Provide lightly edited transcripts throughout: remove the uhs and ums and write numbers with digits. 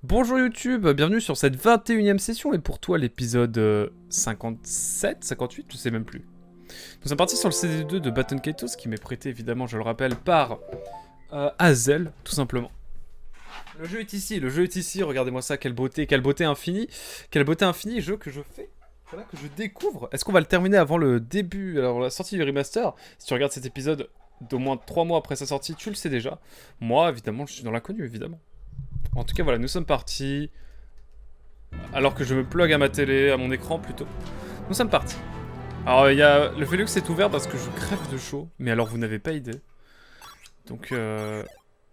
Bonjour YouTube, bienvenue sur cette 21e session et pour toi l'épisode 57, 58, je sais même plus. Nous sommes partis sur le CD2 de Baton Kaitos qui m'est prêté évidemment, je le rappelle, par Hazel, tout simplement. Le jeu est ici, regardez-moi ça, quelle beauté infinie, jeu que je fais, voilà, que je découvre. Est-ce qu'on va le terminer avant le début, alors la sortie du remaster? Si tu regardes cet épisode d'au moins 3 mois après sa sortie, tu le sais déjà. Moi, évidemment, je suis dans l'inconnu, évidemment. En tout cas, voilà, nous sommes partis. Alors que je me plug à ma télé, à mon écran plutôt. Nous sommes partis. Alors, le Velux est ouvert parce que je crève de chaud. Mais alors, vous n'avez pas idée. Donc,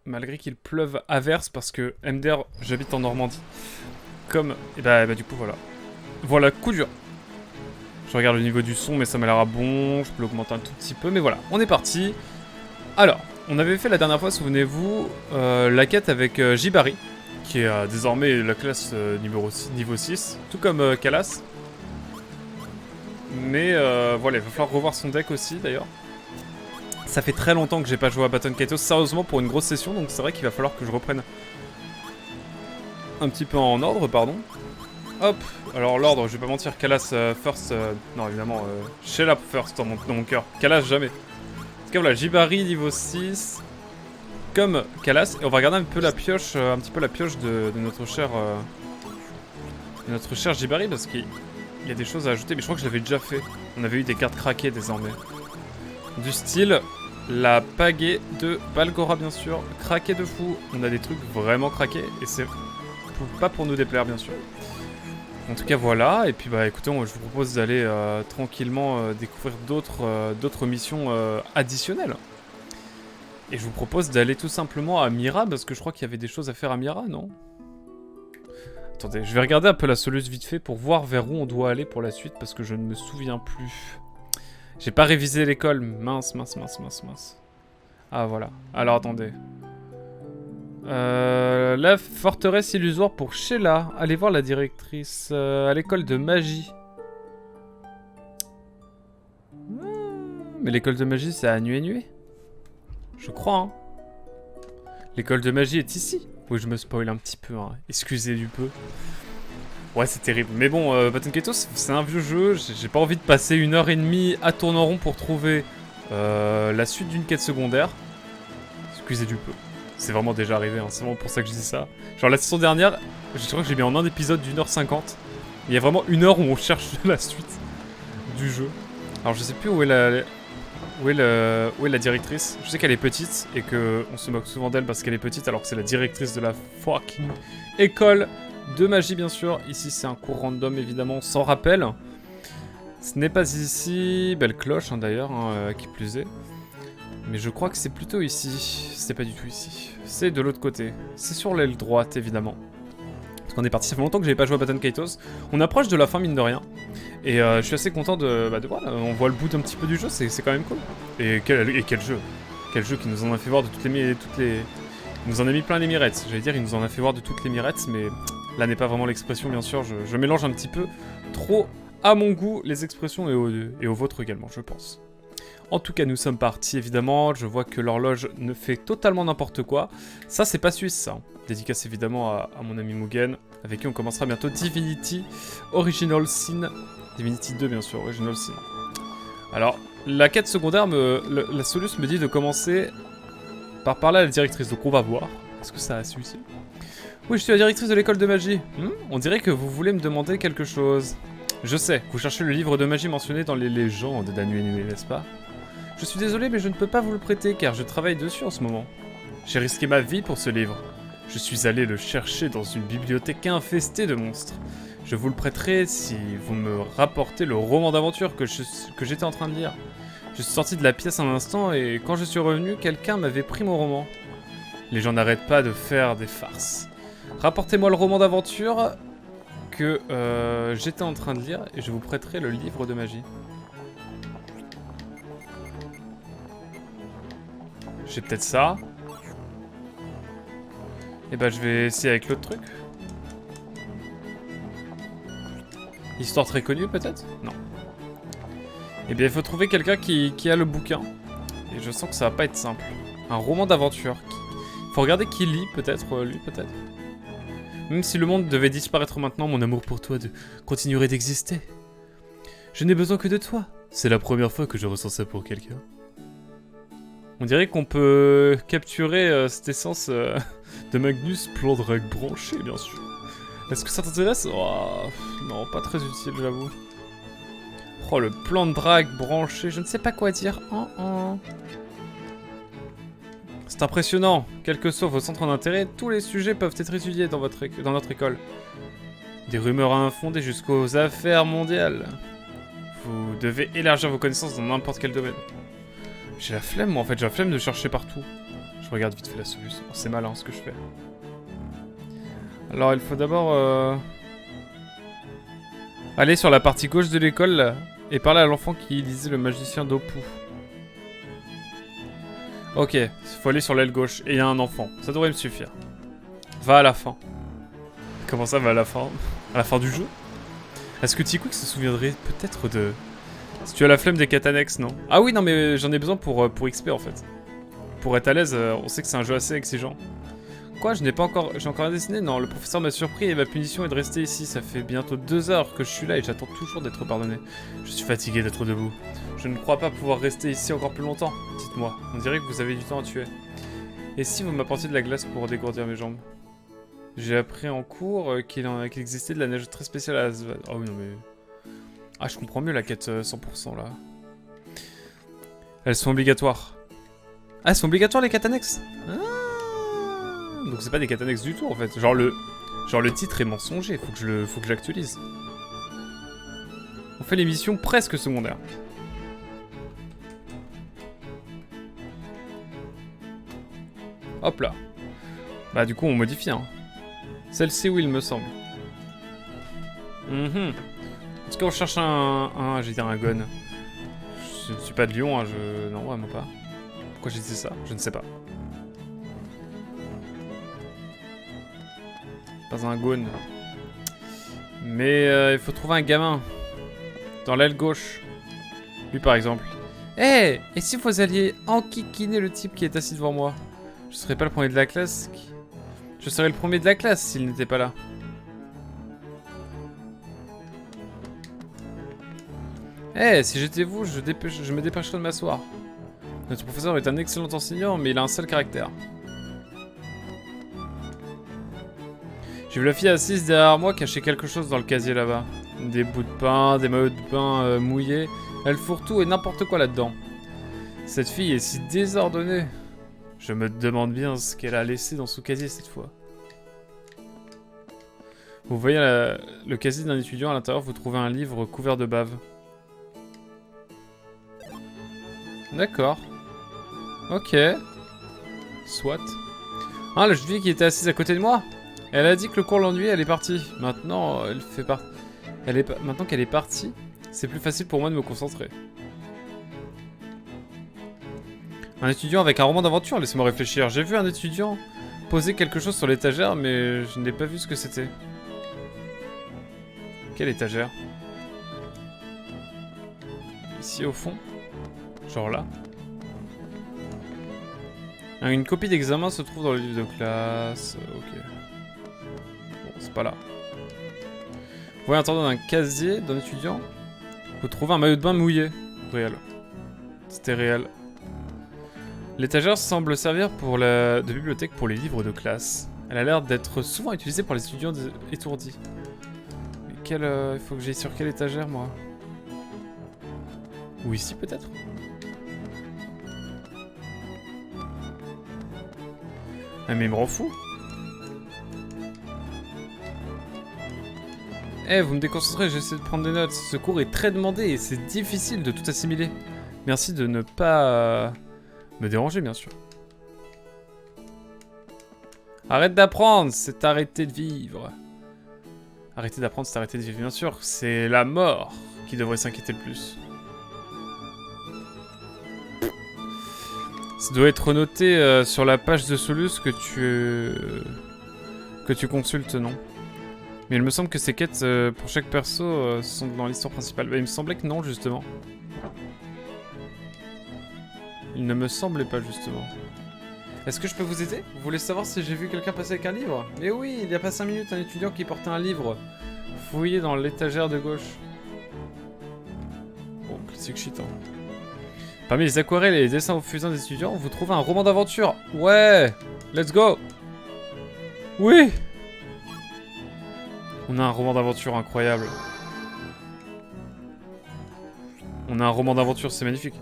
malgré qu'il pleuve à verse, parce que MDR, j'habite en Normandie. Comme. Et bah, du coup, voilà. Voilà, coup dur. Je regarde le niveau du son, mais ça m'a l'air bon. Je peux l'augmenter un tout petit peu. Mais voilà, on est parti. Alors, on avait fait la dernière fois, souvenez-vous, la quête avec Jibari, qui est désormais la classe niveau 6, tout comme Kalas. Mais voilà, il va falloir revoir son deck aussi d'ailleurs. Ça fait très longtemps que j'ai pas joué à Baton Kaitos, sérieusement pour une grosse session, donc c'est vrai qu'il va falloir que je reprenne un petit peu en ordre, pardon. Hop, alors l'ordre, je vais pas mentir, Kalas first, non évidemment, Sheila first dans mon cœur, Kalas jamais. En tout cas voilà, Jibari niveau 6, comme Kalas, et on va regarder un peu la pioche, de notre cher Jibari, parce qu'il y a des choses à ajouter, mais je crois que je l'avais déjà fait. On avait eu des cartes craquées désormais. Du style, la pagaie de Balgora bien sûr, craquée de fou. On a des trucs vraiment craqués, et c'est pas pour nous déplaire bien sûr. En tout cas voilà, et puis bah écoutez, je vous propose d'aller tranquillement découvrir d'autres missions additionnelles. Et je vous propose d'aller tout simplement à Mira, parce que je crois qu'il y avait des choses à faire à Mira, non? Attendez, je vais regarder un peu la soluce vite fait pour voir vers où on doit aller pour la suite, parce que je ne me souviens plus. J'ai pas révisé l'école, mince. Ah voilà, alors attendez. La forteresse illusoire pour Sheila. Allez voir la directrice à l'école de magie. Mais l'école de magie, c'est à Nué. Je crois, hein. L'école de magie est ici. Oui, je me spoil un petit peu, hein. Excusez du peu. Ouais, c'est terrible. Mais bon, Baton Kaitos, c'est un vieux jeu. J'ai pas envie de passer 1h30 à tourner en rond pour trouver la suite d'une quête secondaire. Excusez du peu. C'est vraiment déjà arrivé, hein. C'est vraiment pour ça que je dis ça. Genre la saison dernière, je crois que j'ai mis en un épisode d'1h50. Il y a vraiment 1 heure où on cherche la suite du jeu. Alors je sais plus où est la directrice. Je sais qu'elle est petite et qu'on se moque souvent d'elle parce qu'elle est petite alors que c'est la directrice de la fucking école de magie bien sûr. Ici c'est un cours random évidemment sans rappel. Ce n'est pas ici. Belle cloche hein, d'ailleurs, hein, qui plus est. Mais je crois que c'est plutôt ici. C'est pas du tout ici. C'est de l'autre côté. C'est sur l'aile droite évidemment. Parce qu'on est parti, ça fait longtemps que j'avais pas joué à Baton Kaitos. On approche de la fin mine de rien. Et je suis assez content de voir, on voit le bout d'un petit peu du jeu, c'est quand même cool. Et quel jeu. Quel jeu qui nous en a fait voir de toutes les... Il nous en a mis plein les mirettes. J'allais dire, il nous en a fait voir de toutes les mirettes, mais là n'est pas vraiment l'expression bien sûr. Je mélange un petit peu trop à mon goût les expressions et au vôtre également, je pense. En tout cas, nous sommes partis, évidemment. Je vois que l'horloge ne fait totalement n'importe quoi. Ça, c'est pas suisse, ça. Dédicace, évidemment, à mon ami Mugen, avec qui on commencera bientôt Divinity Original Sin. Divinity 2, bien sûr, Original Sin. Alors, la quête secondaire, la soluce me dit de commencer par parler à la directrice. Donc, on va voir. Est-ce que ça a suivi? Oui, je suis la directrice de l'école de magie. On dirait que vous voulez me demander quelque chose. Je sais, vous cherchez le livre de magie mentionné dans les légendes d'Anu Inu, n'est-ce pas? Je suis désolé, mais je ne peux pas vous le prêter, car je travaille dessus en ce moment. J'ai risqué ma vie pour ce livre. Je suis allé le chercher dans une bibliothèque infestée de monstres. Je vous le prêterai si vous me rapportez le roman d'aventure que j'étais en train de lire. Je suis sorti de la pièce un instant, et quand je suis revenu, quelqu'un m'avait pris mon roman. Les gens n'arrêtent pas de faire des farces. Rapportez-moi le roman d'aventure que j'étais en train de lire, et je vous prêterai le livre de magie. J'ai peut-être ça. Et bah je vais essayer avec l'autre truc. Histoire très connue peut-être? Non. Eh bien il faut trouver quelqu'un qui a le bouquin. Et je sens que ça va pas être simple. Un roman d'aventure. Faut regarder qui lit peut-être, lui peut-être. Même si le monde devait disparaître maintenant, mon amour pour toi continuerait d'exister. Je n'ai besoin que de toi. C'est la première fois que je ressens ça pour quelqu'un. On dirait qu'on peut capturer cette essence de Magnus, plan de drague branché, bien sûr. Est-ce que ça t'intéresse? Oh, non, pas très utile, j'avoue. Oh, le plan de drague branché, je ne sais pas quoi dire. C'est impressionnant. Quel que soit vos centres d'intérêt, tous les sujets peuvent être étudiés dans notre école. Des rumeurs infondées jusqu'aux affaires mondiales. Vous devez élargir vos connaissances dans n'importe quel domaine. J'ai la flemme, moi, en fait. J'ai la flemme de chercher partout. Je regarde vite fait la solution. Oh, c'est malin ce que je fais. Alors, il faut d'abord... aller sur la partie gauche de l'école et parler à l'enfant qui lisait le magicien d'Opu. Ok, il faut aller sur l'aile gauche et il y a un enfant. Ça devrait me suffire. Va à la fin. Comment ça, va à la fin? À la fin du jeu? Est-ce que Tikwik se souviendrait peut-être de... Si tu as la flemme des quêtes annexes, non? Ah oui, non, mais j'en ai besoin pour XP, en fait. Pour être à l'aise, on sait que c'est un jeu assez exigeant. Quoi? J'ai encore rien dessiné? Non, le professeur m'a surpris et ma punition est de rester ici. Ça fait bientôt 2 heures que je suis là et j'attends toujours d'être pardonné. Je suis fatigué d'être debout. Je ne crois pas pouvoir rester ici encore plus longtemps. Dites-moi, on dirait que vous avez du temps à tuer. Et si vous m'apportiez de la glace pour dégourdir mes jambes? J'ai appris en cours qu'il existait de la neige très spéciale à Asvad. Ah oui, non mais... Ah, je comprends mieux la quête 100% là. Elles sont obligatoires. Ah, elles sont obligatoires les quêtes annexes? Ah, donc c'est pas des quêtes annexes du tout en fait. Genre le titre est mensonger, faut que je l'actualise. On fait les missions presque secondaires. Hop là. Bah du coup on modifie hein. Celle-ci oui il me semble. En tout cas on cherche j'ai dit un gun. Je ne suis pas de Lyon, hein, non vraiment pas. Pourquoi j'ai dit ça? Je ne sais pas. Pas un gun. Mais il faut trouver un gamin. Dans l'aile gauche. Lui par exemple. Eh, et si vous alliez enquiquiner le type qui est assis devant moi? Je serais pas le premier de la classe. Je serais le premier de la classe s'il n'était pas là. Eh, si j'étais vous, je me dépêcherais de m'asseoir. Notre professeur est un excellent enseignant, mais il a un seul caractère. J'ai vu la fille assise derrière moi cacher quelque chose dans le casier là-bas. Des bouts de pain, des maillots de bain mouillés. Elle fourre tout et n'importe quoi là-dedans. Cette fille est si désordonnée. Je me demande bien ce qu'elle a laissé dans son casier cette fois. Vous voyez le casier d'un étudiant à l'intérieur, vous trouvez un livre couvert de bave. D'accord. Ok. Soit. Ah, la jeune fille qui était assise à côté de moi. Elle a dit que le cours l'ennuyait, elle est partie. Maintenant, maintenant qu'elle est partie, c'est plus facile pour moi de me concentrer. Un étudiant avec un roman d'aventure, laissez-moi réfléchir. J'ai vu un étudiant poser quelque chose sur l'étagère, mais je n'ai pas vu ce que c'était. Quelle étagère? Ici au fond? Genre là? Une copie d'examen se trouve dans le livre de classe. Ok. Bon, c'est pas là. Vous voyez un temps d'un casier d'un étudiant? Vous trouvez un maillot de bain mouillé. Réel. C'était réel. L'étagère semble servir de bibliothèque pour les livres de classe. Elle a l'air d'être souvent utilisée par les étudiants étourdis. Mais il faut que j'aille sur quelle étagère, moi? Ou ici, peut-être? Ah, mais il me rend fou. Eh, vous me déconcentrez, j'essaie de prendre des notes. Ce cours est très demandé et c'est difficile de tout assimiler. Merci de ne pas... me déranger, bien sûr. Arrête d'apprendre, c'est arrêter de vivre. Arrêter d'apprendre, c'est arrêter de vivre, bien sûr. C'est la mort qui devrait s'inquiéter le plus. Ça doit être noté sur la page de Solus que tu consultes, non? Mais il me semble que ces quêtes pour chaque perso sont dans l'histoire principale. Bah, il me semblait que non, justement. Il ne me semblait pas, justement. Est-ce que je peux vous aider? Vous voulez savoir si j'ai vu quelqu'un passer avec un livre? Mais oui, il y a pas 5 minutes, un étudiant qui portait un livre. Fouillez dans l'étagère de gauche. Bon, classique shit, hein. Parmi les aquarelles et les dessins au fusain des étudiants, vous trouvez un roman d'aventure. Ouais! Let's go! Oui! On a un roman d'aventure incroyable. On a un roman d'aventure, c'est magnifique.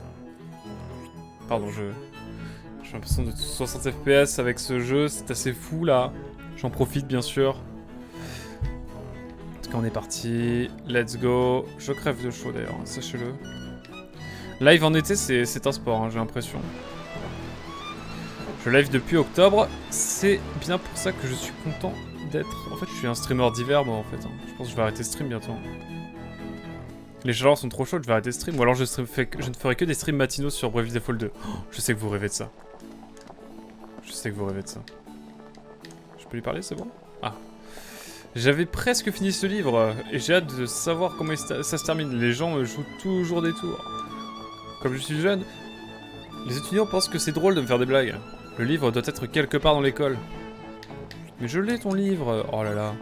Pardon, j'ai l'impression de 60 FPS avec ce jeu, c'est assez fou là. J'en profite bien sûr. En tout cas, on est parti. Let's go. Je crève de chaud d'ailleurs, hein, sachez-le. Live en été, c'est un sport, hein, j'ai l'impression. Je live depuis octobre. C'est bien pour ça que je suis content d'être... En fait, je suis un streamer d'hiver, moi, en fait. Hein. Je pense que je vais arrêter stream bientôt. Les chaleurs sont trop chaudes, je vais arrêter stream. Ou alors je ne ferai que des streams matinaux sur Bravely Default 2. Oh, je sais que vous rêvez de ça. Je sais que vous rêvez de ça. Je peux lui parler, c'est bon? Ah. J'avais presque fini ce livre, et j'ai hâte de savoir comment ça se termine. Les gens jouent toujours des tours. Comme je suis jeune, les étudiants pensent que c'est drôle de me faire des blagues. Le livre doit être quelque part dans l'école. Mais je l'ai ton livre. Oh là là.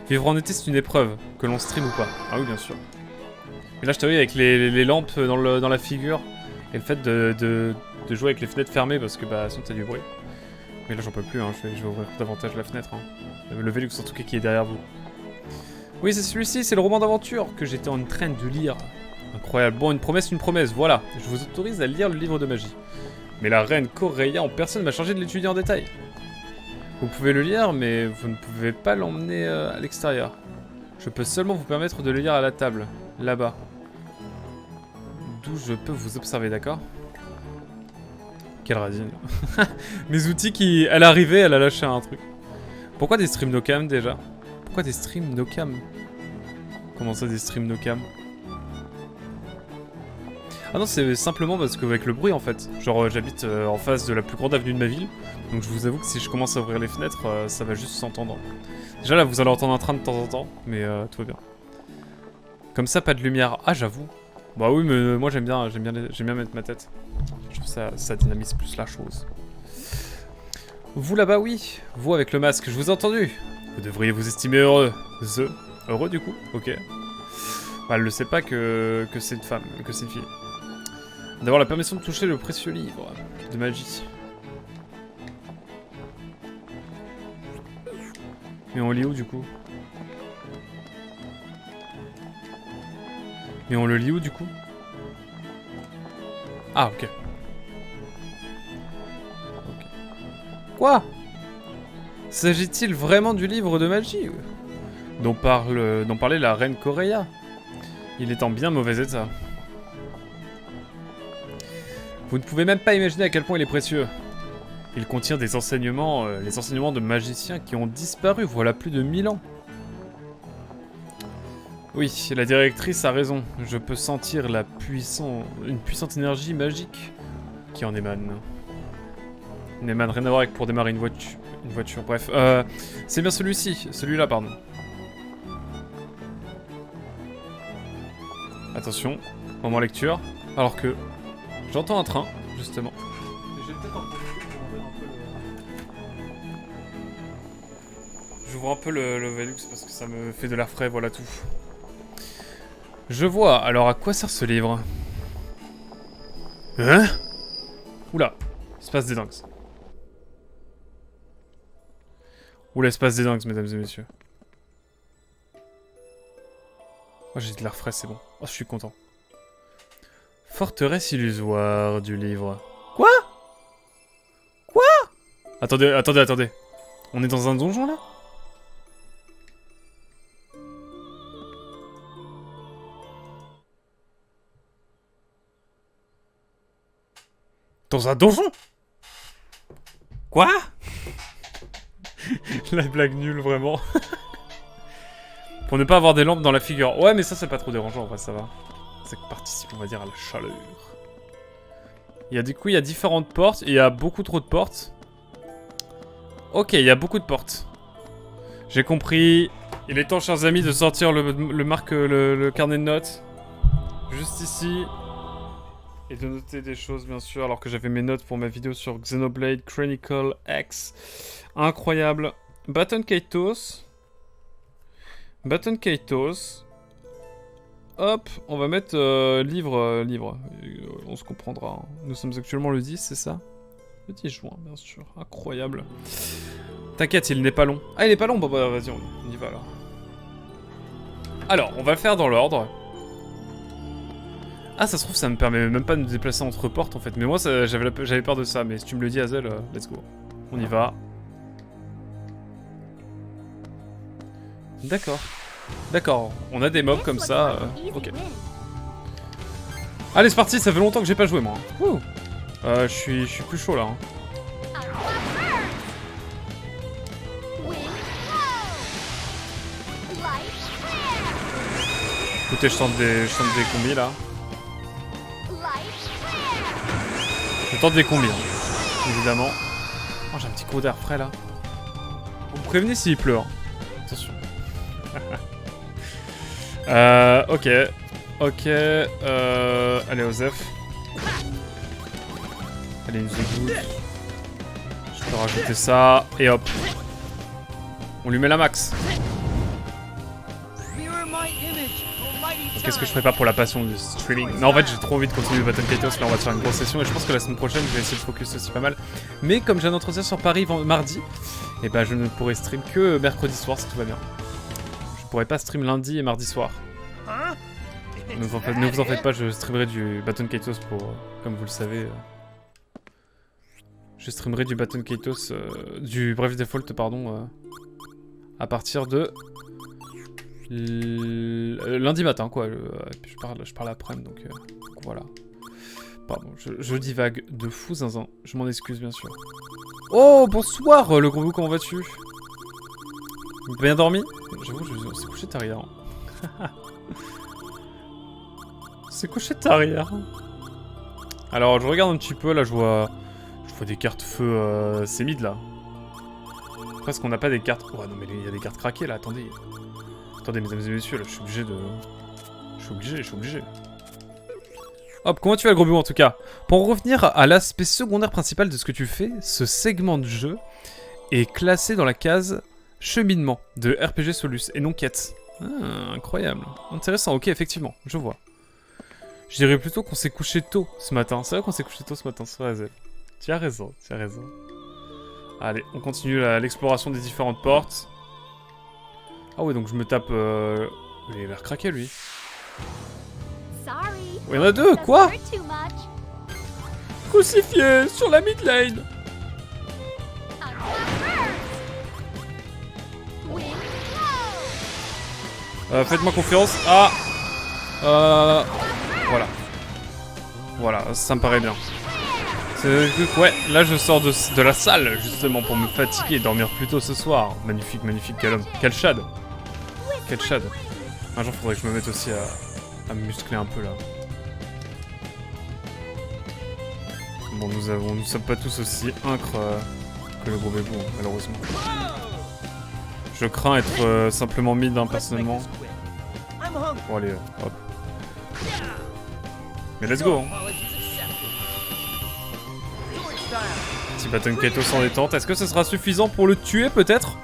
Vivre en été, c'est une épreuve, que l'on stream ou pas. Ah oui, bien sûr. Mais là, je t'avoue, avec les lampes dans la figure, et le fait de jouer avec les fenêtres fermées, parce que bah, sinon t'as du bruit. Mais là, j'en peux plus, hein. Je vais ouvrir davantage la fenêtre. Hein. Le Velux, en tout cas, qui est derrière vous. Oui, c'est celui-ci, c'est le roman d'aventure que j'étais en train de lire. Incroyable. Bon, une promesse, voilà. Je vous autorise à lire le livre de magie. Mais la reine Correia en personne m'a chargé de l'étudier en détail. Vous pouvez le lire, mais vous ne pouvez pas l'emmener à l'extérieur. Je peux seulement vous permettre de le lire à la table, là-bas. D'où je peux vous observer, d'accord? Quelle radine. Mes outils qui... Elle est arrivée, elle a lâché un truc. Pourquoi des streams no cam déjà? Pourquoi des streams no cam? Comment ça des streams no cam? Ah non, c'est simplement parce qu'avec le bruit en fait. Genre j'habite en face de la plus grande avenue de ma ville. Donc je vous avoue que si je commence à ouvrir les fenêtres, ça va juste s'entendre. Déjà là vous allez entendre un train de temps en temps, mais tout va bien. Comme ça, pas de lumière. Ah j'avoue. Bah oui, mais moi j'aime bien mettre ma tête. Je trouve ça dynamise plus la chose. Vous là-bas, oui. Vous avec le masque, je vous ai entendu. Vous devriez vous estimer heureux. Heureux du coup? Ok. Bah, elle ne sait pas que c'est une femme, que c'est une fille. D'avoir la permission de toucher le précieux livre de magie. Mais on lit où du coup? Mais on le lit où du coup? Ah ok. Quoi? S'agit-il vraiment du livre de magie dont parlait la reine Correia? Il est en bien mauvais état. Vous ne pouvez même pas imaginer à quel point il est précieux. Il contient des enseignements, les enseignements de magiciens qui ont disparu voilà plus de 1000 ans. Oui, la directrice a raison. Je peux sentir une puissante énergie magique qui en émane. N'émane rien à voir avec pour démarrer une voiture. Bref, c'est bien celui-ci. Celui-là, pardon. Attention, moment lecture. Alors que j'entends un train, justement. Je vais peut-être en profiter pour ouvrir un peu le... J'ouvre un peu le Velux parce que ça me fait de l'air frais, voilà tout. Je vois, alors à quoi sert ce livre? Hein? Oula, il se passe des dingues. Oula, il se passe des dingues, mesdames et messieurs. Oh, j'ai de l'air frais, c'est bon. Oh, je suis content. Forteresse illusoire du livre. Quoi? Quoi? Attendez. On est dans un donjon, là? Dans un donjon? Quoi? La blague nulle, vraiment. Pour ne pas avoir des lampes dans la figure. Ouais, mais ça, c'est pas trop dérangeant, en vrai, ça va. Ça participe, on va dire, à la chaleur. Du coup, il y a différentes portes. Il y a beaucoup trop de portes. Ok, il y a beaucoup de portes. J'ai compris. Il est temps, chers amis, de sortir le carnet de notes. Juste ici. Et de noter des choses, bien sûr, alors que j'avais mes notes pour ma vidéo sur Xenoblade Chronicle X. Incroyable. Baton Kaitos. Baton Kaitos. Hop, on va mettre livre. On se comprendra. Hein. Nous sommes actuellement le 10, c'est ça? Le 10 juin, bien sûr. Incroyable. T'inquiète, il n'est pas long. Ah, il est pas long? Bon, bah, vas-y, on y va, alors. Alors, on va le faire dans l'ordre. Ah, ça se trouve, ça me permet même pas de me déplacer entre portes, en fait. Mais moi, j'avais peur de ça. Mais si tu me le dis, Hazel, let's go. On y va. D'accord. D'accord, on a des mobs comme ça. Ok. Allez, c'est parti, ça fait longtemps que j'ai pas joué, moi. Je suis plus chaud, là. Hein. Écoutez, je tente des combis, là. Je tente des combis, hein, évidemment. Oh, j'ai un petit coup d'air frais, là. Vous me prévenez s'il pleut. Hein. Attention. Ok. Ok. Allez, Osef. Allez, une seconde. Je peux rajouter ça. Et hop. On lui met la max. Qu'est-ce que je prépare pour la passion du streaming? Non, en fait, j'ai trop envie de continuer Baton Kaitos. Là, on va se faire une grosse session. Et je pense que la semaine prochaine, je vais essayer de focus aussi pas mal. Mais comme j'ai un entretien sur Paris mardi, et bah, je ne pourrai stream que mercredi soir si tout va bien. Je pourrais pas stream lundi et mardi soir. Ne vous en faites pas, je streamerai du Baton Kaitos pour, comme vous le savez. Je streamerai du Baton Kaitos, du Brave Default, pardon, à partir de lundi matin, quoi. Je parle après-midi, donc voilà. Pardon, je divague de fou zinzin. Je m'en excuse, bien sûr. Oh, bonsoir, le gros bout, comment vas-tu? Bien dormi? J'avoue, je s'est couché tard hier. C'est couché tard hier. Alors, je regarde un petit peu, là, je vois des cartes feu, c'est mid, là. Après, est-ce qu'on n'a pas des cartes... Ouais, non, mais il y a des cartes craquées, là, attendez. Attendez, mesdames et messieurs, là, je suis obligé de... Je suis obligé. Hop, comment tu vas, le gros bout, en tout cas? Pour revenir à l'aspect secondaire principal de ce que tu fais, ce segment de jeu est classé dans la case cheminement de RPG Solus et non quête. Ah, incroyable. Intéressant, ok, effectivement, je vois. Je dirais plutôt qu'on s'est couché tôt ce matin. C'est vrai qu'on s'est couché tôt ce matin, c'est vrai. Tu as raison, tu as raison. Allez, on continue l'exploration des différentes portes. Ah ouais, donc je me tape... Il a l'air craqué, lui. Oh, il y en a deux, quoi? Crucifié sur la mid lane. Faites-moi confiance. Ah. Voilà. Voilà, ça me paraît bien. Ouais, là je sors de la salle justement pour me fatiguer et dormir plus tôt ce soir. Magnifique, magnifique, quel homme. Quel shad. Quel shad. Un jour faudrait que je me mette aussi à me muscler un peu là. Bon, nous sommes pas tous aussi incres que le gros bébou, hein, malheureusement. Je crains être simplement mid, hein, personnellement. Bon allez, hop. Mais let's go, hein. Petit Baton Kaitos en détente. Est-ce que ce sera suffisant pour le tuer, peut-être?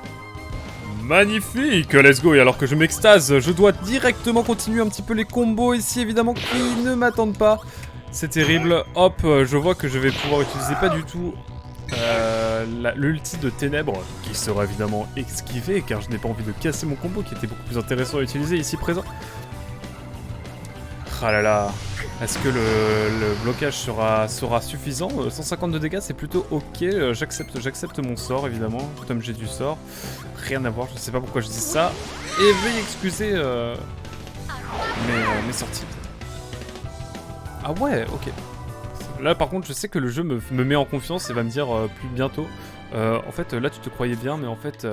Magnifique, let's go. Et alors que je m'extase, je dois directement continuer un petit peu les combos ici, évidemment, qui ne m'attendent pas. C'est terrible. Hop, je vois que je vais pouvoir utiliser pas du tout l'ulti de ténèbres, qui sera évidemment esquivé, car je n'ai pas envie de casser mon combo, qui était beaucoup plus intéressant à utiliser ici présent. Ah là là. Est-ce que le blocage sera suffisant? 150 de dégâts, c'est plutôt ok. J'accepte mon sort, évidemment, comme j'ai du sort. Rien à voir, je sais pas pourquoi je dis ça. Et veuillez excuser mes sorties. Ah ouais, ok. Là, par contre, je sais que le jeu me met en confiance et va me dire plus bientôt. En fait, là, tu te croyais bien, mais en fait,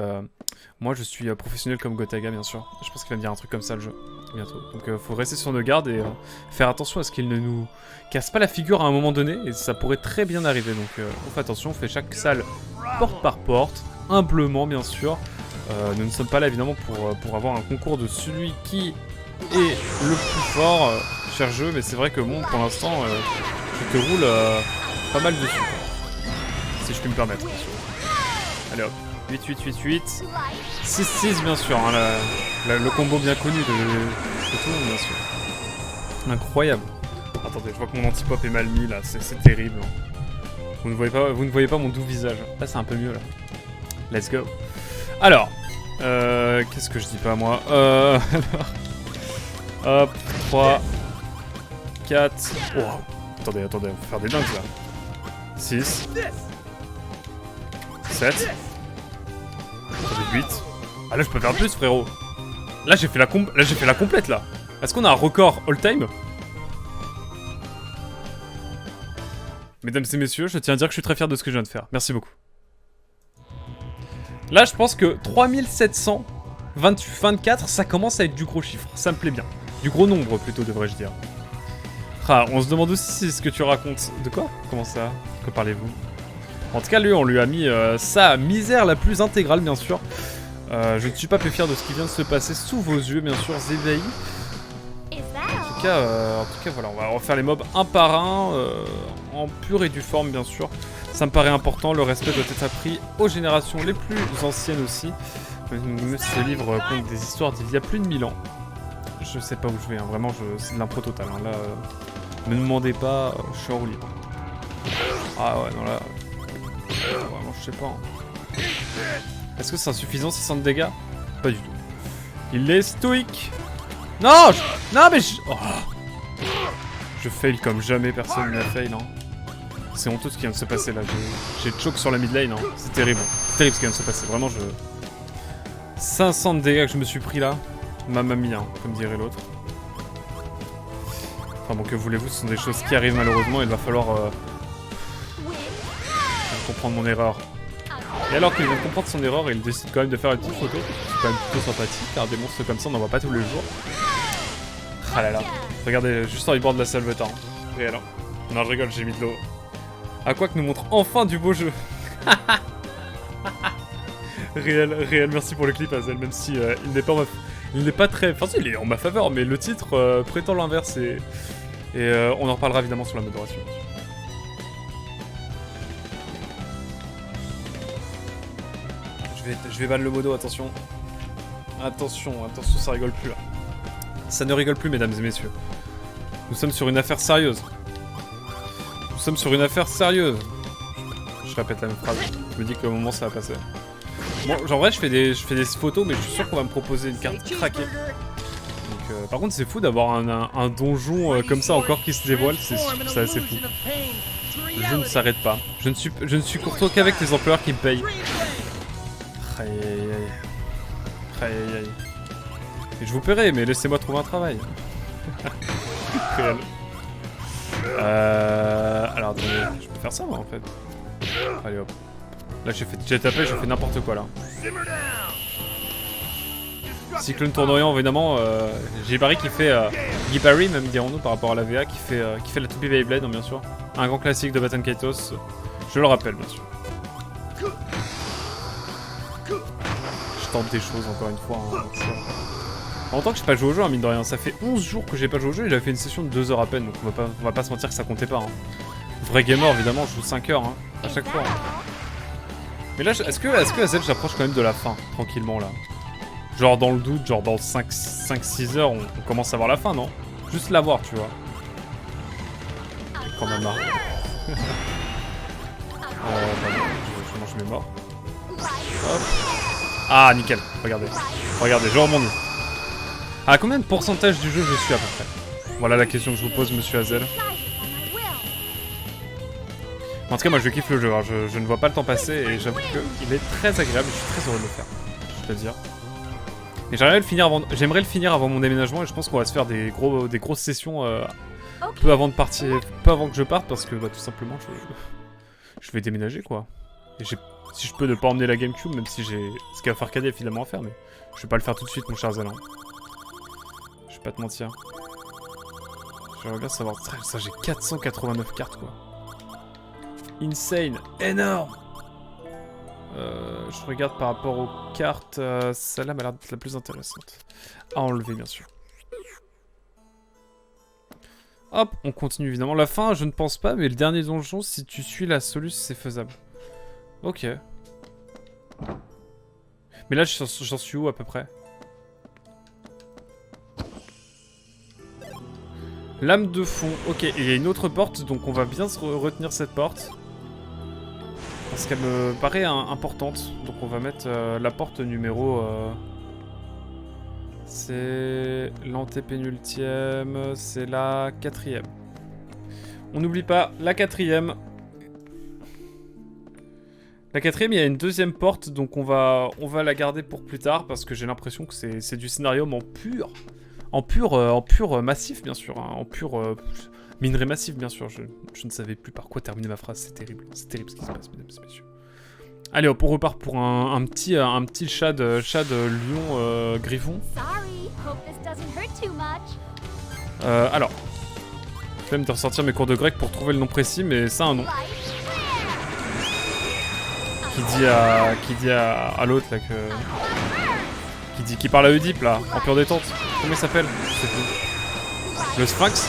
moi, je suis professionnel comme Gotaga, bien sûr. Je pense qu'il va me dire un truc comme ça, le jeu, bientôt. Donc, faut rester sur nos gardes et faire attention à ce qu'il ne nous casse pas la figure à un moment donné. Et ça pourrait très bien arriver. Donc, on fait attention, on fait chaque salle porte par porte, humblement, bien sûr. Nous ne sommes pas là, évidemment, pour avoir un concours de celui qui est le plus fort, cher jeu. Mais c'est vrai que, bon, pour l'instant... tu te roules pas mal dessus, quoi. Si je puis me permettre, bien sûr. Allez hop, 8, 6, bien sûr, hein, le combo bien connu de tout le monde, bien sûr. Incroyable. Attendez, je vois que mon anti-pop est mal mis, là, c'est terrible. Vous ne voyez pas mon doux visage. Là, c'est un peu mieux, là. Let's go. Alors, qu'est-ce que je dis pas, moi alors... Hop, 3, 4... Oh, attendez, on peut faire des dingues, là. 6... 7... 8... Ah là, je peux faire plus, frérot. Là, j'ai fait la complète, là. Est-ce qu'on a un record all-time? Mesdames et messieurs, je tiens à dire que je suis très fier de ce que je viens de faire. Merci beaucoup. Là, je pense que 3724, ça commence à être du gros chiffre. Ça me plaît bien. Du gros nombre, plutôt, devrais-je dire. Ah, on se demande aussi si c'est ce que tu racontes. De quoi? Comment ça? Que parlez-vous? En tout cas, lui, on lui a mis sa misère la plus intégrale, bien sûr. Je ne suis pas plus fier de ce qui vient de se passer sous vos yeux, bien sûr, Zéveil. En tout cas, voilà, on va refaire les mobs un par un, en pure et due forme, bien sûr. Ça me paraît important, le respect doit être appris aux générations les plus anciennes aussi. Ce livre compte des histoires d'il y a plus de 1000 ans. Je sais pas où je vais, hein. Vraiment, c'est de l'impro total. Hein. Là, me demandez pas, je suis en roue libre. Ah ouais, non là... Vraiment, je sais pas. Hein. Est-ce que c'est insuffisant, 600 de dégâts? Pas du tout. Il est stoïque. Non non mais je... Oh. Je fail comme jamais personne ne l'a fail. Hein. C'est honteux ce qui vient de se passer là. J'ai choke sur la mid lane. Hein. C'est terrible. C'est terrible ce qui vient de se passer. Vraiment, 500 de dégâts que je me suis pris là. Mamma mia, hein, comme dirait l'autre. Enfin bon, que voulez-vous, ce sont des choses qui arrivent malheureusement. Il va falloir comprendre mon erreur. Et alors qu'il vient de comprendre son erreur, il décide quand même de faire une petite photo. C'est quand même plutôt sympathique, car des monstres comme ça, on n'en voit pas tous les jours. Ah là là. Regardez, juste en bord de la salvetin. Réel, hein. Non, je rigole, j'ai mis de l'eau. À quoi que nous montre enfin du beau jeu. Réel, merci pour le clip, Azel, même si il n'est pas très... Enfin, si, il est en ma faveur, mais le titre prétend l'inverse et on en reparlera évidemment sur la modération. Je vais ban le modo, attention. Attention, ça rigole plus là. Ça ne rigole plus, mesdames et messieurs. Nous sommes sur une affaire sérieuse. Je répète la même phrase. Je me dis que le moment ça va passer. Bon, en vrai, je fais des photos, mais je suis sûr qu'on va me proposer une carte craquée. Donc, par contre, c'est fou d'avoir un donjon comme ça encore qui se dévoile. C'est assez fou. Le jeu ne s'arrête pas. Je ne suis courtois qu'avec les employeurs qui me payent. Aïe aïe aïe. Et je vous paierai, mais laissez-moi trouver un travail. Réel. Alors attendez, je peux faire ça moi en fait. Allez hop. Là j'ai tapé, j'ai fait n'importe quoi là. Cyclone tournoyant évidemment, Gibari qui fait Gibari même dirons-nous par rapport à la VA qui fait la To Be Beyblade, bien sûr. Un grand classique de Baton Kaitos, je le rappelle bien sûr. Je tente des choses encore une fois. Hein, en tant que j'ai pas joué au jeu, hein, mine de rien, ça fait 11 jours que j'ai pas joué au jeu et j'avais fait une session de 2 heures à peine, donc on va pas se mentir que ça comptait pas. Hein. Vrai gamer évidemment, je joue 5 heures hein, à chaque fois. Hein. Mais là, est-ce que AZ j'approche quand même de la fin, tranquillement là? Genre dans le doute, genre dans 5-6 heures, on commence à voir la fin, non? Juste la voir, tu vois. Quand même marre. Je mange mes morts. Hop. Ah, nickel. Regardez, je rebondis. À combien de pourcentage du jeu je suis à peu près? Voilà la question que je vous pose, monsieur Hazel. En tout cas, moi je kiffe le jeu, hein. Je ne vois pas le temps passer et j'avoue qu'il est très agréable et je suis très heureux de le faire. Je peux te dire. Et j'aimerais le finir avant mon déménagement et je pense qu'on va se faire des grosses sessions peu avant que je parte parce que bah, tout simplement je vais déménager quoi. Et si je peux ne pas emmener la GameCube, même si j'ai ce qu'il va faire cadet finalement à faire, mais je vais pas le faire tout de suite mon cher Zalan. Je vais pas te mentir. J'aimerais bien savoir. Ça, j'ai 489 cartes quoi. Insane, énorme. Je regarde par rapport aux cartes. Celle-là m'a l'air d'être la plus intéressante. À enlever bien sûr. Hop, on continue évidemment. La fin, je ne pense pas, mais le dernier donjon, si tu suis la solution, c'est faisable. Ok. Mais là, j'en suis où à peu près? Lame de fond. Ok, et il y a une autre porte, donc on va bien se retenir cette porte. Parce qu'elle me paraît importante. Donc on va mettre la porte numéro... C'est l'antépénultième, c'est la 4e. On n'oublie pas, la 4e. La 4e, il y a une deuxième porte, donc on va la garder pour plus tard, parce que j'ai l'impression que c'est du scénario en pur massif, bien sûr. Hein, en pur minerai massif, bien sûr. Je ne savais plus par quoi terminer ma phrase, c'est terrible ce qui se passe, mesdames et messieurs. Allez hop, on repart pour un petit chat de lion griffon. Alors, je vais même de ressortir mes cours de grec pour trouver le nom précis, mais ça a un nom. Qui dit à l'autre là que... Qui parle à Oedipe là, en pure détente. Comment il s'appelle? Je sais plus. Le Sphinx?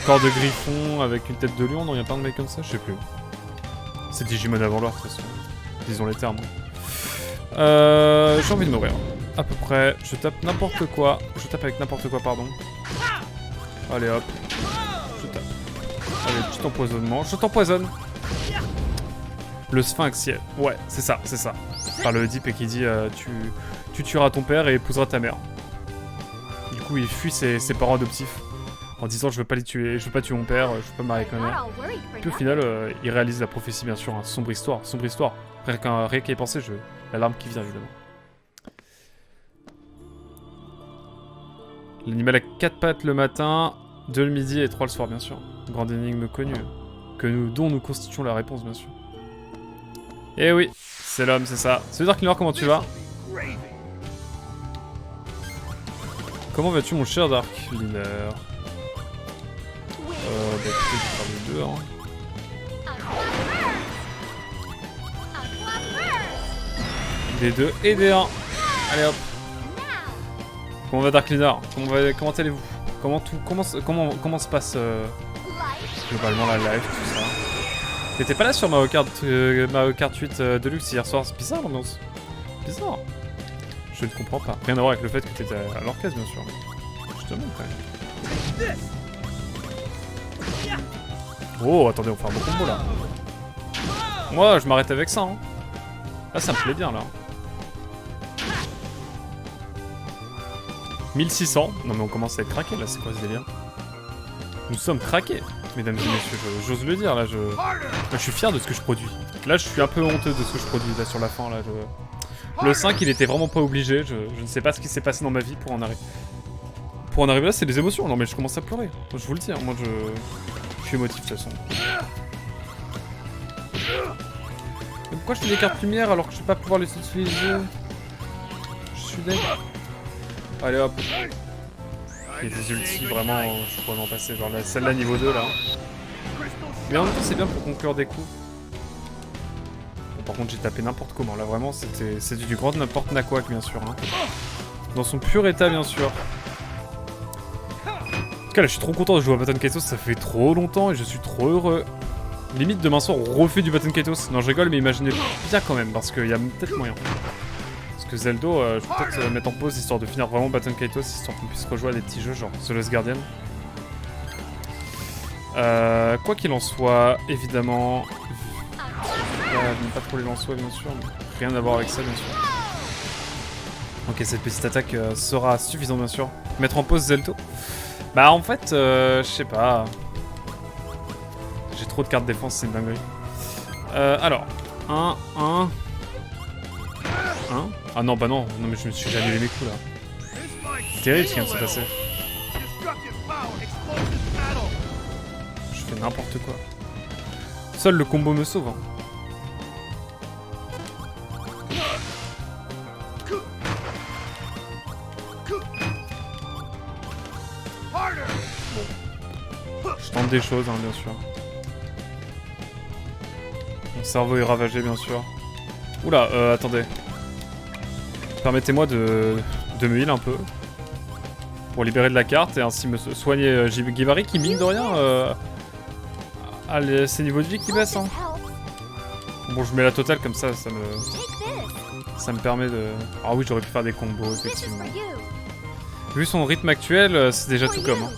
Corps de griffon avec une tête de lion, non, y a pas de mec comme ça, je sais plus. C'est Digimon avant l'heure, de toute façon. Disons les termes. J'ai envie de mourir. À peu près. Je tape n'importe quoi. Je tape avec n'importe quoi, pardon. Allez hop. Je tape. Allez, petit empoisonnement. Je t'empoisonne. Le Sphinx, ouais, c'est ça, c'est ça. Par le Oedipe et qui dit tu tueras ton père et épouseras ta mère. Du coup, il fuit ses parents adoptifs. En disant je veux pas les tuer, je veux pas tuer mon père, je veux pas me marier avec ma mère. Puis au final, il réalise la prophétie bien sûr, hein. Sombre histoire, sombre histoire. Rien qu'à y penser, la larme qui vient évidemment. L'animal a 4 pattes le matin, 2 le midi et 3 le soir bien sûr. Grande énigme connue, dont nous constituons la réponse bien sûr. Eh oui, c'est l'homme, c'est ça. Salut Dark Lord, comment tu vas? Comment vas-tu mon cher Dark Liner? Bah écoutez, je vais faire les deux, hein. Des deux et des 1. Allez hop. Comment va Dark Liner? Comment allez-vous? Comment se passe globalement la live, tout ça? T'étais pas là sur Mario Kart 8 Deluxe hier soir, c'est bizarre l'ambiance. Bizarre. Je ne comprends pas. Rien à voir avec le fait que t'étais à l'orchestre bien sûr. Je te demande quand même. Oh, attendez, on va faire un beau combo là. Moi, je m'arrête avec ça. Hein. Là, ça me plaît bien là. 1600. Non, mais on commence à être craqué là, c'est quoi ce délire? Nous sommes craqués, mesdames et messieurs. J'ose le dire là. Je suis fier de ce que je produis. Là, je suis un peu honteux de ce que je produis là sur la fin. Là, Le 5, il était vraiment pas obligé. Je ne sais pas ce qui s'est passé dans ma vie pour en arriver. Pour en arriver là, c'est des émotions. Non, mais je commence à pleurer. Je vous le dis. Hein. Moi, je suis émotif de toute façon. Mais pourquoi je fais des cartes lumière alors que je vais pas pouvoir les utiliser? Je suis deg. Allez hop. Il y a des ultis vraiment, je pourrais m'en passer. Genre celle-là niveau 2 là. Mais en même temps c'est bien pour conclure des coups. Bon, par contre j'ai tapé n'importe comment. Là vraiment c'est du grand n'importe quoi bien sûr. Hein. Dans son pur état bien sûr. En tout cas là je suis trop content de jouer à Baton Kaitos. Ça fait trop longtemps et je suis trop heureux. Limite demain soir on refait du Baton Kaitos. Non je rigole mais imaginez bien quand même parce qu'il y a peut-être moyen. Parce que Zeldo, je vais peut-être mettre en pause histoire de finir vraiment Baton Kaitos, histoire qu'on puisse rejouer à des petits jeux genre The Last Guardian. Quoi qu'il en soit, évidemment... pas trop les lançois bien sûr, mais rien à voir avec ça bien sûr. Ok, cette petite attaque sera suffisante bien sûr. Mettre en pause Zeldo. Bah en fait, je sais pas... J'ai trop de cartes défense, c'est une dinguerie. Alors, 1... Hein? Ah non, bah non, mais je me suis annulé mes coups là. C'est terrible ce qui vient de se passer. Je fais n'importe quoi. Seul le combo me sauve. Hein. Bon. Je tente des choses, hein, bien sûr. Mon cerveau est ravagé, bien sûr. Oula, attendez. Permettez-moi de me heal un peu. pour libérer de la carte et ainsi me soigner Gibari qui, mine de rien, a ses niveaux de vie qui baissent. Hein. Bon, je mets la totale comme ça me permet de... Ah oui, j'aurais pu faire des combos, effectivement. Vu son rythme actuel, c'est déjà tout comme. Hein.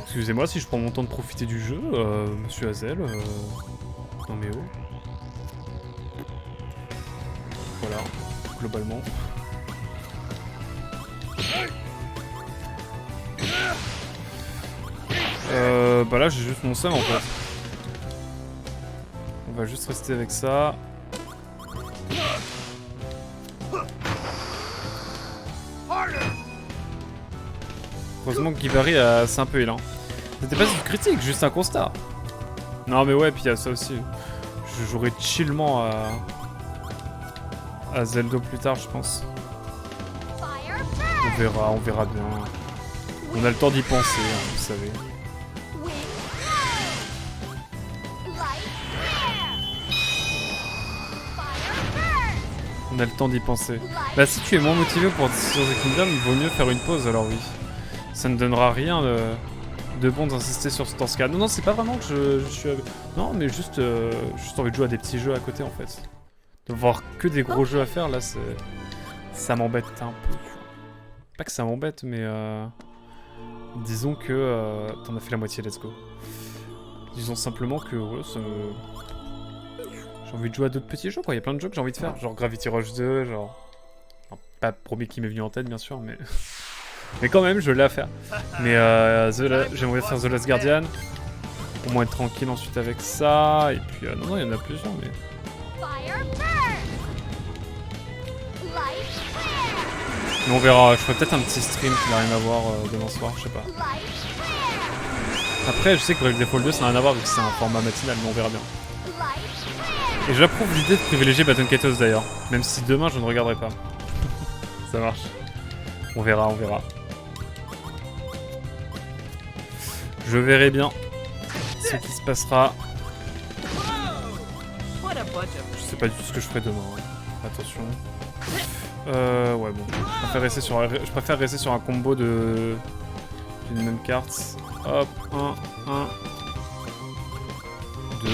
Excusez-moi si je prends mon temps de profiter du jeu, monsieur Hazel. Non mais oh. Voilà, globalement. Bah là j'ai juste mon seum en fait. On va juste rester avec ça. Heureusement que Gibari c'est un peu élan. C'était pas une critique, juste un constat. Non mais ouais, puis il y a ça aussi. Je jouerai chillement à Zelda plus tard, je pense. On verra bien. On a le temps d'y penser, hein, vous savez. On a le temps d'y penser. Bah si tu es moins motivé pour Tears of the Kingdom, il vaut mieux faire une pause alors oui. Ça ne donnera rien de bon d'insister sur ce temps-là. Non, c'est pas vraiment que je suis... Non, mais juste envie de jouer à des petits jeux à côté en fait. De voir que des gros jeux à faire là, ça m'embête un peu. Pas que ça m'embête, mais disons que t'en as fait la moitié, let's go. Disons simplement que ouais, j'ai envie de jouer à d'autres petits jeux quoi, il y a plein de jeux que j'ai envie de faire, genre Gravity Rush 2, genre... Enfin, pas le premier qui m'est venu en tête bien sûr, mais... mais quand même, je l'ai à faire. Mais j'aimerais faire The Last Guardian, au moins être tranquille ensuite avec ça, et puis... non, il y en a plusieurs, mais... Mais on verra, je ferai peut-être un petit stream qui n'a rien à voir demain soir, je sais pas. Après, je sais que Break Default 2 ça n'a rien à voir vu que c'est un format matinal, mais on verra bien. Et j'approuve l'idée de privilégier Baton Kaitos d'ailleurs, même si demain je ne regarderai pas. Ça marche. On verra, on verra. Je verrai bien ce qui se passera. Je sais pas du tout ce que je ferai demain, hein. Attention. Ouais bon, je préfère rester sur un combo d'une même carte. Hop, 1, 1, 2,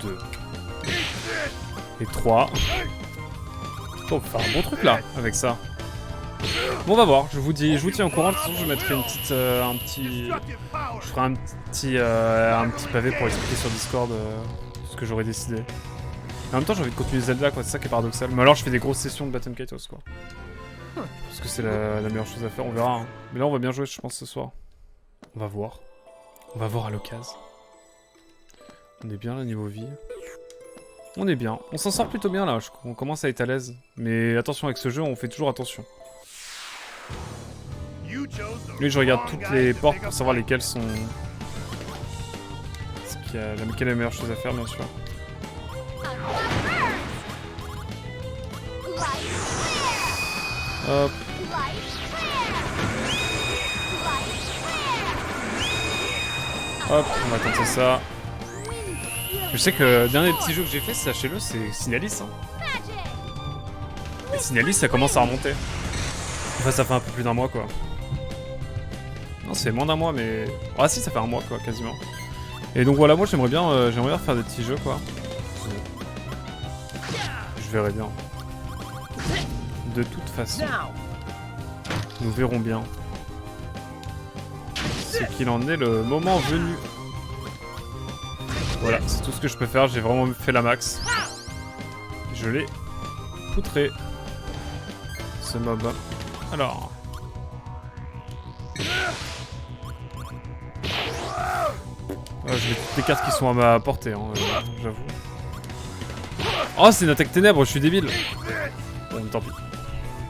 2. Et 3. On peut faire un bon truc là, avec ça. Bon, on va voir, je vous tiens au courant, de toute façon je mettrai une petite, je ferai un petit pavé pour expliquer sur Discord ce que j'aurais décidé. En même temps j'ai envie de continuer Zelda quoi, c'est ça qui est paradoxal. Mais alors je fais des grosses sessions de Baton Kaitos quoi. Parce que c'est la meilleure chose à faire, on verra. Hein. Mais là on va bien jouer je pense ce soir. On va voir. On va voir à l'occasion. On est bien là niveau vie. On est bien. On s'en sort plutôt bien là, on commence à être à l'aise. Mais attention avec ce jeu, on fait toujours attention. Lui je regarde toutes les portes pour savoir lesquelles sont... Laquelle est la meilleure chose à faire bien sûr. Hop. Hop, on va tenter ça. Je sais que le dernier petit jeu que j'ai fait, sachez-le, c'est Signalis. Hein. Et Signalis, ça commence à remonter. Enfin, ça fait un peu plus d'un mois, quoi. Non, c'est moins d'un mois, mais... Ah si, ça fait un mois, quoi, quasiment. Et donc voilà, moi, j'aimerais bien faire des petits jeux, quoi. Je verrai bien. De toute façon. Nous verrons bien. Ce qu'il en est le moment venu. Voilà, c'est tout ce que je peux faire, j'ai vraiment fait la max. Je l'ai poutré. Ce mob. Alors. Je mets toutes les cartes qui sont à ma portée, hein, j'avoue. Oh, c'est une attaque ténèbres, je suis débile. Bon, tant pis.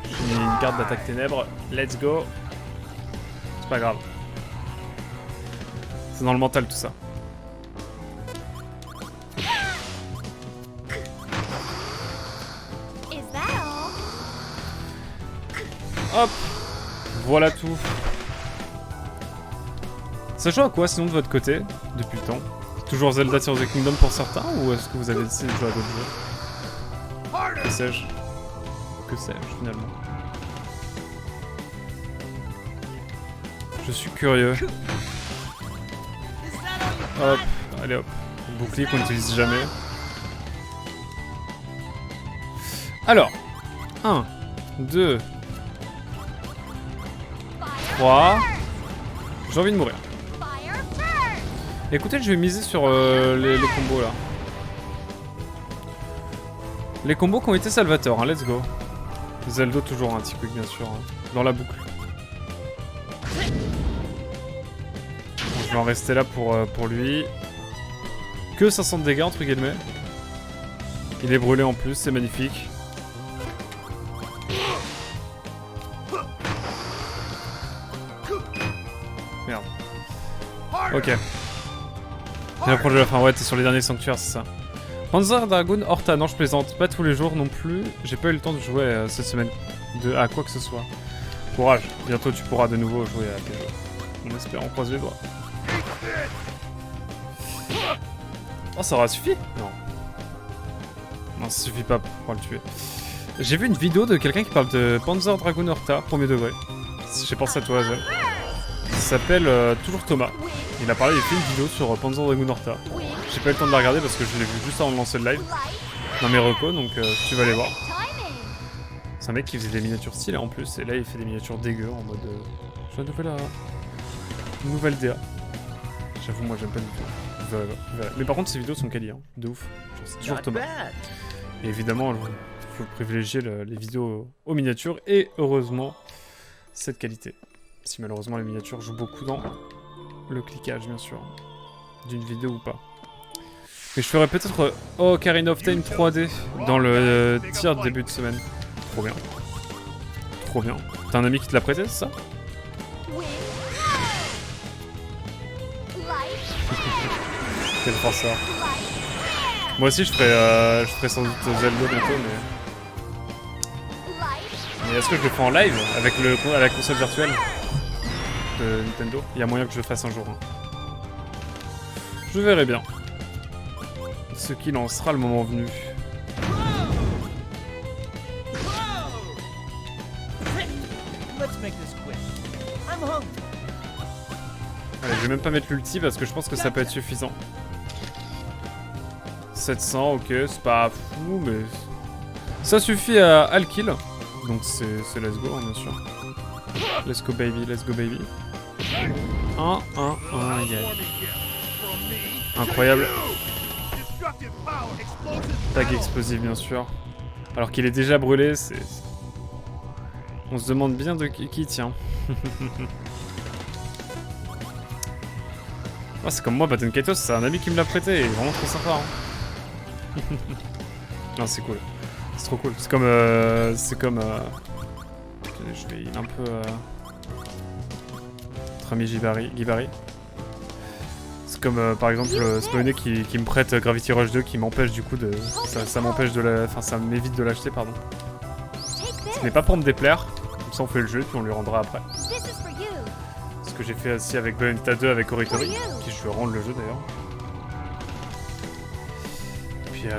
J'ai mis une carte d'attaque ténèbres. Let's go. C'est pas grave. C'est dans le mental tout ça. Hop. Voilà tout. Ça joue à quoi sinon de votre côté, depuis le temps? Toujours Zelda Tears of the Kingdom pour certains, ou est-ce que vous avez décidé de jouer à d'autres jeux? Que sais-je? Que sais-je finalement? Je suis curieux. Hop, allez hop. Bouclier qu'on n'utilise jamais. Alors, 1, 2, 3. J'ai envie de mourir. Écoutez, je vais miser sur les combos là. Les combos qui ont été salvateurs, hein, let's go. Zelda toujours un petit quick bien sûr, hein, dans la boucle. Bon, je vais en rester là pour lui. Que 500 de dégâts entre guillemets. Il est brûlé en plus, c'est magnifique. Merde. Ok. J'ai approché de la fin, ouais, t'es sur les derniers sanctuaires, c'est ça. Panzer Dragoon Horta, non je plaisante, pas tous les jours non plus. J'ai pas eu le temps de jouer cette semaine à quoi que ce soit. Courage, bientôt tu pourras de nouveau jouer à tes jeux. On espère, on croise les doigts. Oh, ça aura suffi? Non. Non, ça suffit pas pour le tuer. J'ai vu une vidéo de quelqu'un qui parle de Panzer Dragoon Horta, premier degré. J'ai pensé à toi, Azel. Il s'appelle toujours Thomas. Il a parlé, il a fait une vidéo sur Panzer Dragoon Horta. J'ai pas eu le temps de la regarder parce que je l'ai vu juste avant de lancer le live. Dans mes recos, donc tu vas aller voir. C'est un mec qui faisait des miniatures stylées en plus, et là il fait des miniatures dégueu en mode... J'ai une nouvelle DA. J'avoue, moi j'aime pas du tout. Mais par contre, ces vidéos sont quali, hein. De ouf. C'est toujours Thomas. Et évidemment, il faut privilégier les vidéos aux miniatures, et heureusement, cette qualité. Si malheureusement les miniatures jouent beaucoup dans le cliquage, bien sûr. D'une vidéo ou pas. Mais je ferai peut-être Ocarina of Time 3D dans le tir de début de semaine. Trop bien. Trop bien. T'as un ami qui te l'a prêté, c'est ça? Quel forceur. Moi aussi je ferai sans doute Zelda bientôt, mais est-ce que je le fais en live avec la console virtuelle de Nintendo? Il y a moyen que je le fasse un jour. Hein. Je verrai bien. Ce qu'il en sera le moment venu. Allez, je vais même pas mettre l'ulti parce que je pense que ça peut être suffisant. 700, ok, c'est pas fou, mais... Ça suffit à le kill. Donc c'est let's go, hein, bien sûr. Let's go baby, let's go baby. 1, yeah. Incroyable. Tag explosif, bien sûr. Alors qu'il est déjà brûlé, c'est... On se demande bien de qui tient. Oh, c'est comme moi, Baton Kaitos, c'est un ami qui me l'a prêté, il est vraiment trop sympa. Hein. Non, c'est cool. C'est trop cool. C'est comme... Je vais un peu... Notre ami Gibari. C'est comme par exemple Spawné qui me prête Gravity Rush 2 qui m'empêche du coup de... Ça m'empêche de la... Enfin, ça m'évite de l'acheter, pardon. Ce n'est pas pour me déplaire. Comme ça on fait le jeu puis on lui rendra après. Ce que j'ai fait aussi avec Bayonetta 2 avec Oritori, qui je vais rendre le jeu d'ailleurs.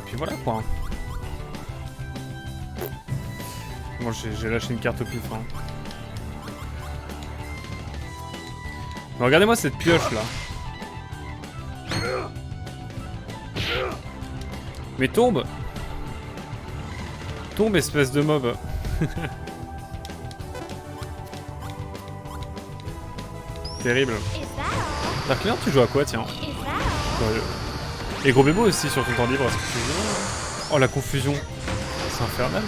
Puis voilà quoi. Moi j'ai lâché une carte au pif. Hein. Mais regardez-moi cette pioche là. Mais tombe! Tombe, espèce de mob. Terrible. Dark Lord, tu joues à quoi, tiens? Et Gros Bébo aussi sur ton temps libre, est-ce que tu joues? Oh la confusion. C'est infernal.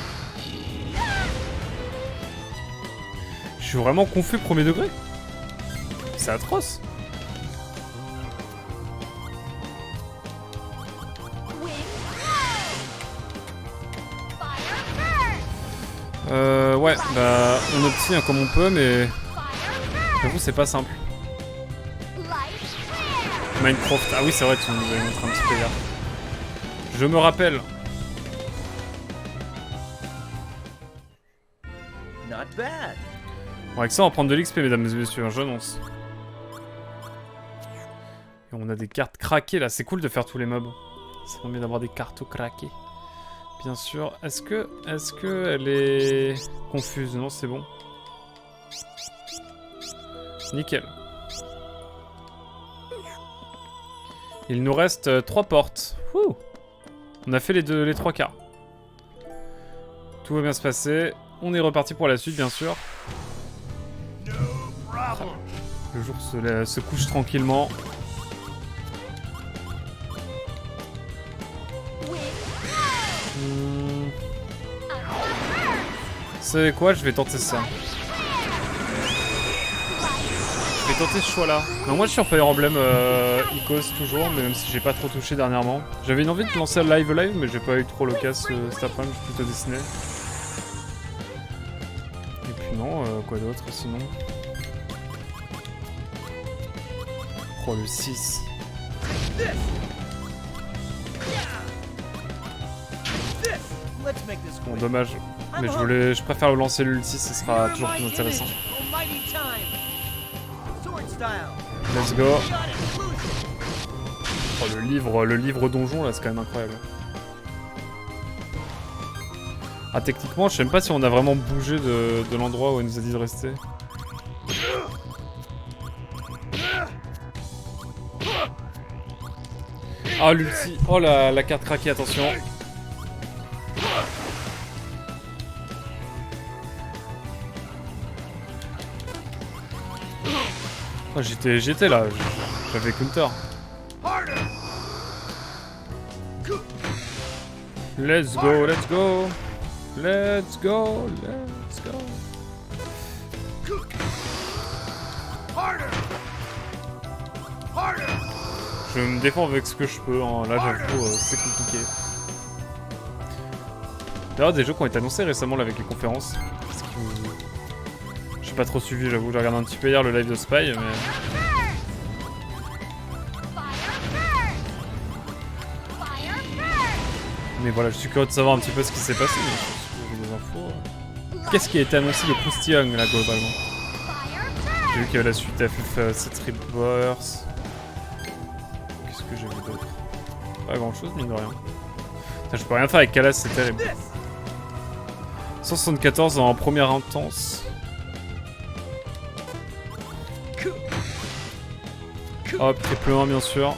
Je suis vraiment confus premier degré. C'est atroce. Ouais, bah on obtient comme on peut, mais j'avoue c'est pas simple. Minecraft, ah oui c'est vrai, tu nous avais montré un petit peu hier. Je me rappelle. Bon, avec ça on va prendre de l'XP mesdames et messieurs, j'annonce. Et on a des cartes craquées là, c'est cool de faire tous les mobs. Ça permet d'avoir des cartes craquées. Bien sûr, est-ce que elle est confuse? Non, c'est bon. Nickel. Il nous reste 3 portes. Ouh. On a fait les 3 quarts. Tout va bien se passer. On est reparti pour la suite, bien sûr. Le jour se couche tranquillement. Vous savez quoi? Je vais tenter ça. Je vais tenter ce choix-là. Non, moi je suis en Fire Emblem Icos toujours, mais même si j'ai pas trop touché dernièrement. J'avais une envie de lancer le live, mais j'ai pas eu trop l'occasion cet après-midi, je suis plutôt dessiné. Et puis non, quoi d'autre sinon? Oh, le 6. Bon, dommage. Mais je préfère le lancer l'ulti, ce sera toujours plus intéressant. Let's go. Oh, le livre donjon là, c'est quand même incroyable. Ah, techniquement, je sais même pas si on a vraiment bougé de l'endroit où elle nous a dit de rester. Ah, l'ulti. Oh, la carte craquée, attention. Oh, j'étais là, j'avais counter. Let's go, let's go. Let's go, let's go. Je me défends avec ce que je peux, hein. Là j'avoue, c'est compliqué. D'ailleurs, des jeux qui ont été annoncés récemment là, avec les conférences. J'ai pas trop suivi, j'avoue, j'ai regardé un petit peu hier le live de Spy, mais... Mais voilà, je suis curieux de savoir un petit peu ce qui s'est passé, mais j'ai des infos. Qu'est-ce qui a été annoncé de croustillant là, globalement? J'ai vu qu'il y avait la suite FF7 Rebirth. Qu'est-ce que j'ai vu d'autre? Pas grand chose, mine de rien. Putain, je peux rien faire avec Kalas, c'est terrible. 174 en première intense. Hop, triple 1 bien sûr.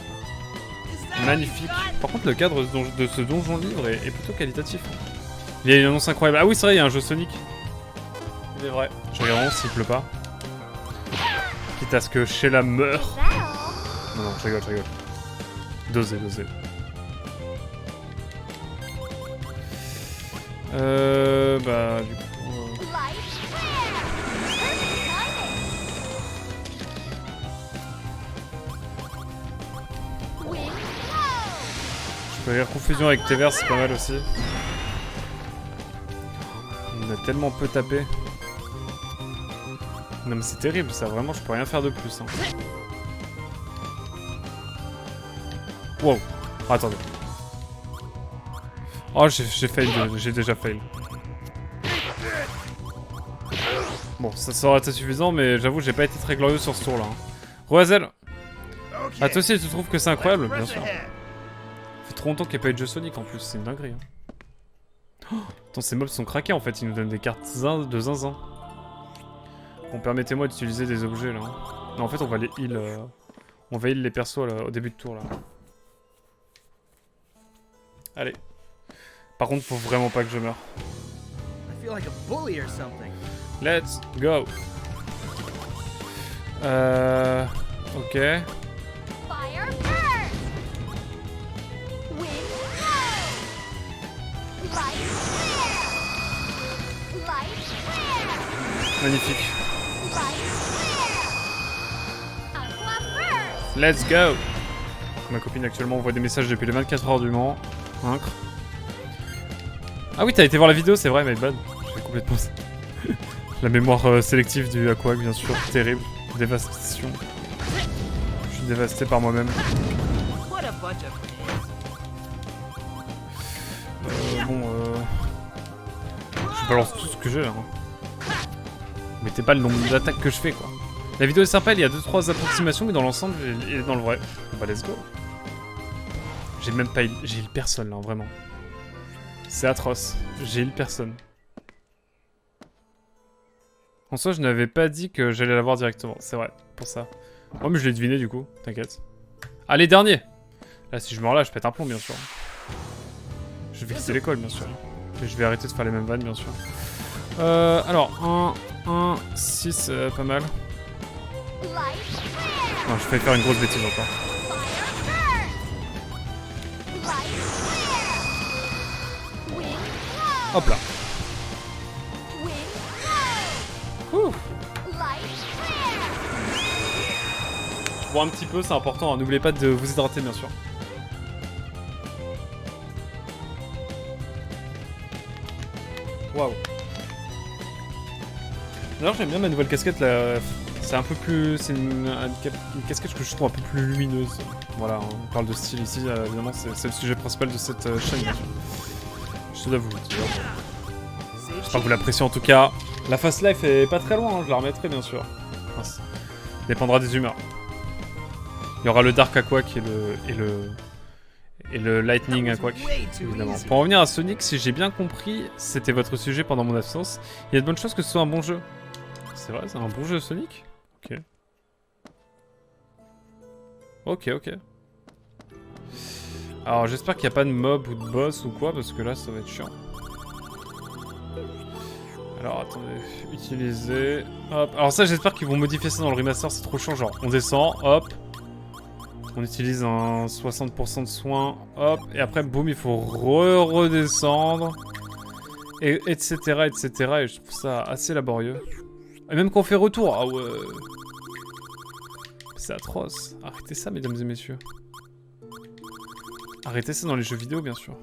Magnifique. Par contre, le cadre de ce donjon livre est plutôt qualitatif. Il y a une annonce incroyable. Ah oui, c'est vrai, il y a un jeu Sonic. Il est vrai. Je regarde vraiment s'il pleut pas. Quitte à ce que Sheila meure. Non, non, je rigole, je rigole. Dosez, dosez. Bah, du coup... Je peux lire confusion avec Tévers, c'est pas mal aussi. On a tellement peu tapé. Non mais c'est terrible ça, vraiment je peux rien faire de plus. Hein. Wow. Oh, attendez. Oh j'ai fail, j'ai déjà fail. Bon, ça aurait été suffisant, mais j'avoue j'ai pas été très glorieux sur ce tour là. Hein. Roazel. Ah toi aussi tu trouves que c'est incroyable? Bien sûr. Ça fait trop longtemps qu'il n'y a pas eu de jeu Sonic en plus, c'est une dinguerie. Hein. Oh, attends, ces mobs sont craqués en fait, ils nous donnent des cartes de zinzin. Bon, permettez-moi d'utiliser des objets là. Non, en fait, on va les heal. On va heal les persos là, au début de tour là. Allez. Par contre, faut vraiment pas que je meure. Let's go. Ok. Magnifique. Let's go. Ma copine actuellement envoie des messages depuis les 24 heures du Mans. Incre. Ah oui, t'as été voir la vidéo, c'est vrai, my bad. J'ai complètement... La mémoire sélective du Aquag, bien sûr. Terrible. Dévastation. Je suis dévasté par moi-même. Je balance tout ce que j'ai là. Hein. Mettez pas le nombre d'attaques que je fais quoi. La vidéo est sympa, il y a 2-3 approximations, mais dans l'ensemble, il est dans le vrai. Bon bah let's go. J'ai même pas j'ai heal personne là, vraiment. C'est atroce. J'ai heal personne. En soi, je n'avais pas dit que j'allais l'avoir directement, c'est vrai. pour ça. Oh, mais je l'ai deviné du coup, t'inquiète. Allez, dernier. Là, si je meurs là, je pète un plomb, bien sûr. Je vais quitter l'école, bien sûr. Et je vais arrêter de faire les mêmes vannes, bien sûr. Alors, 1, 6, pas mal. Non, je vais faire une grosse bêtise encore. Hop là. Ouh. Bon, un petit peu, c'est important. Hein. N'oubliez pas de vous hydrater, bien sûr. Waouh. D'ailleurs, j'aime bien ma nouvelle casquette là. C'est un peu plus. C'est une casquette que je trouve un peu plus lumineuse. Voilà, on parle de style ici, évidemment, c'est le sujet principal de cette chaîne, bien sûr. Je dois vous le dire. J'espère que vous l'appréciez en tout cas. La Fast Life est pas très loin, hein, je la remettrai bien sûr. Enfin, ça dépendra des humeurs. Il y aura le Dark Aquac et le Lightning Aquac, évidemment. Pour en revenir à Sonic, si j'ai bien compris, c'était votre sujet pendant mon absence. Il y a de bonnes chances que ce soit un bon jeu. C'est vrai, c'est un bon jeu Sonic? Ok. Ok. Alors j'espère qu'il n'y a pas de mob ou de boss ou quoi, parce que là ça va être chiant. Alors attendez, utiliser... Hop. Alors ça j'espère qu'ils vont modifier ça dans le remaster, c'est trop chiant, genre on descend, hop. On utilise un 60% de soins, hop. Et après boum, il faut redescendre. Et etc. Et je trouve ça assez laborieux. Et même quand on fait retour, ah ouais... C'est atroce. Arrêtez ça mesdames et messieurs. Arrêtez ça dans les jeux vidéo bien sûr.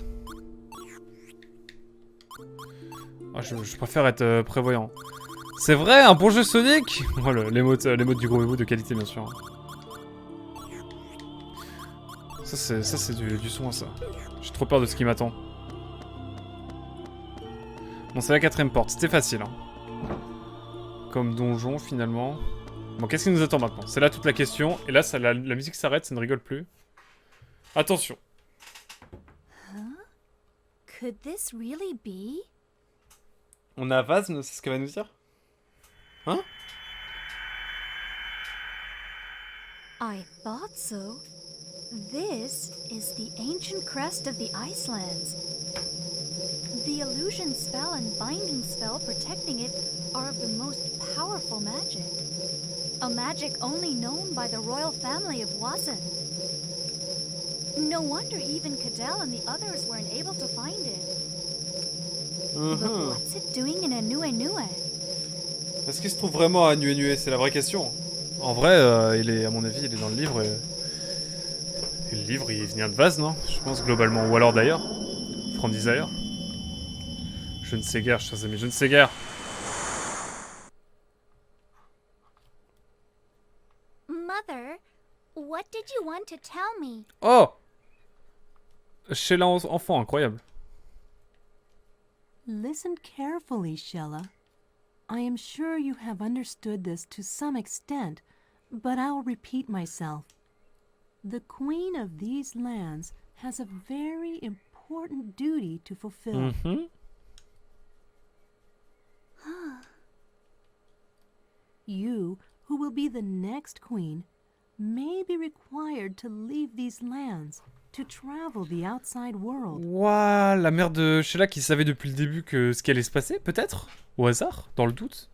Ah, je préfère être prévoyant. C'est vrai, un bon jeu Sonic. Oh, les modes du gros Evo de qualité, bien sûr. Ça, c'est du son, ça. J'ai trop peur de ce qui m'attend. Bon, c'est la 4ème porte. C'était facile. Hein. Comme donjon, finalement. Bon, qu'est-ce qui nous attend maintenant? C'est là toute la question. Et là, ça, la musique s'arrête, ça ne rigole plus. Attention. Could this really be? On a Vaz, c'est ce qu'elle va nous dire? Hein? I thought so. This is the ancient crest of the Icelands. The illusion spell and binding spell protecting it are of the most powerful magic. A magic only known by the royal family of Wazen. No wonder even Cadell and the others weren't able to find it. But what's it doing in Anue? Est-ce qu'il se trouve vraiment à Anue? C'est la vraie question. En vrai, il est, à mon avis, il est dans le livre et le livre, il vient de Vaz, non? Je pense globalement. Ou alors d'ailleurs. From Desire. Je ne sais guère, chers amis, je ne sais guère. Mother, what did you want to tell me? Oh! Sheila enfant, incroyable. Listen carefully, Sheila. I am sure you have understood this to some extent, but I'll repeat myself. The queen of these lands has a very important duty to fulfill. You, who will be the next queen, may be required to leave these lands to travel the outside world. Ouah, la mère de Sheila qui savait depuis le début que ce qui allait se passer, peut-être? Au hasard? Dans le doute?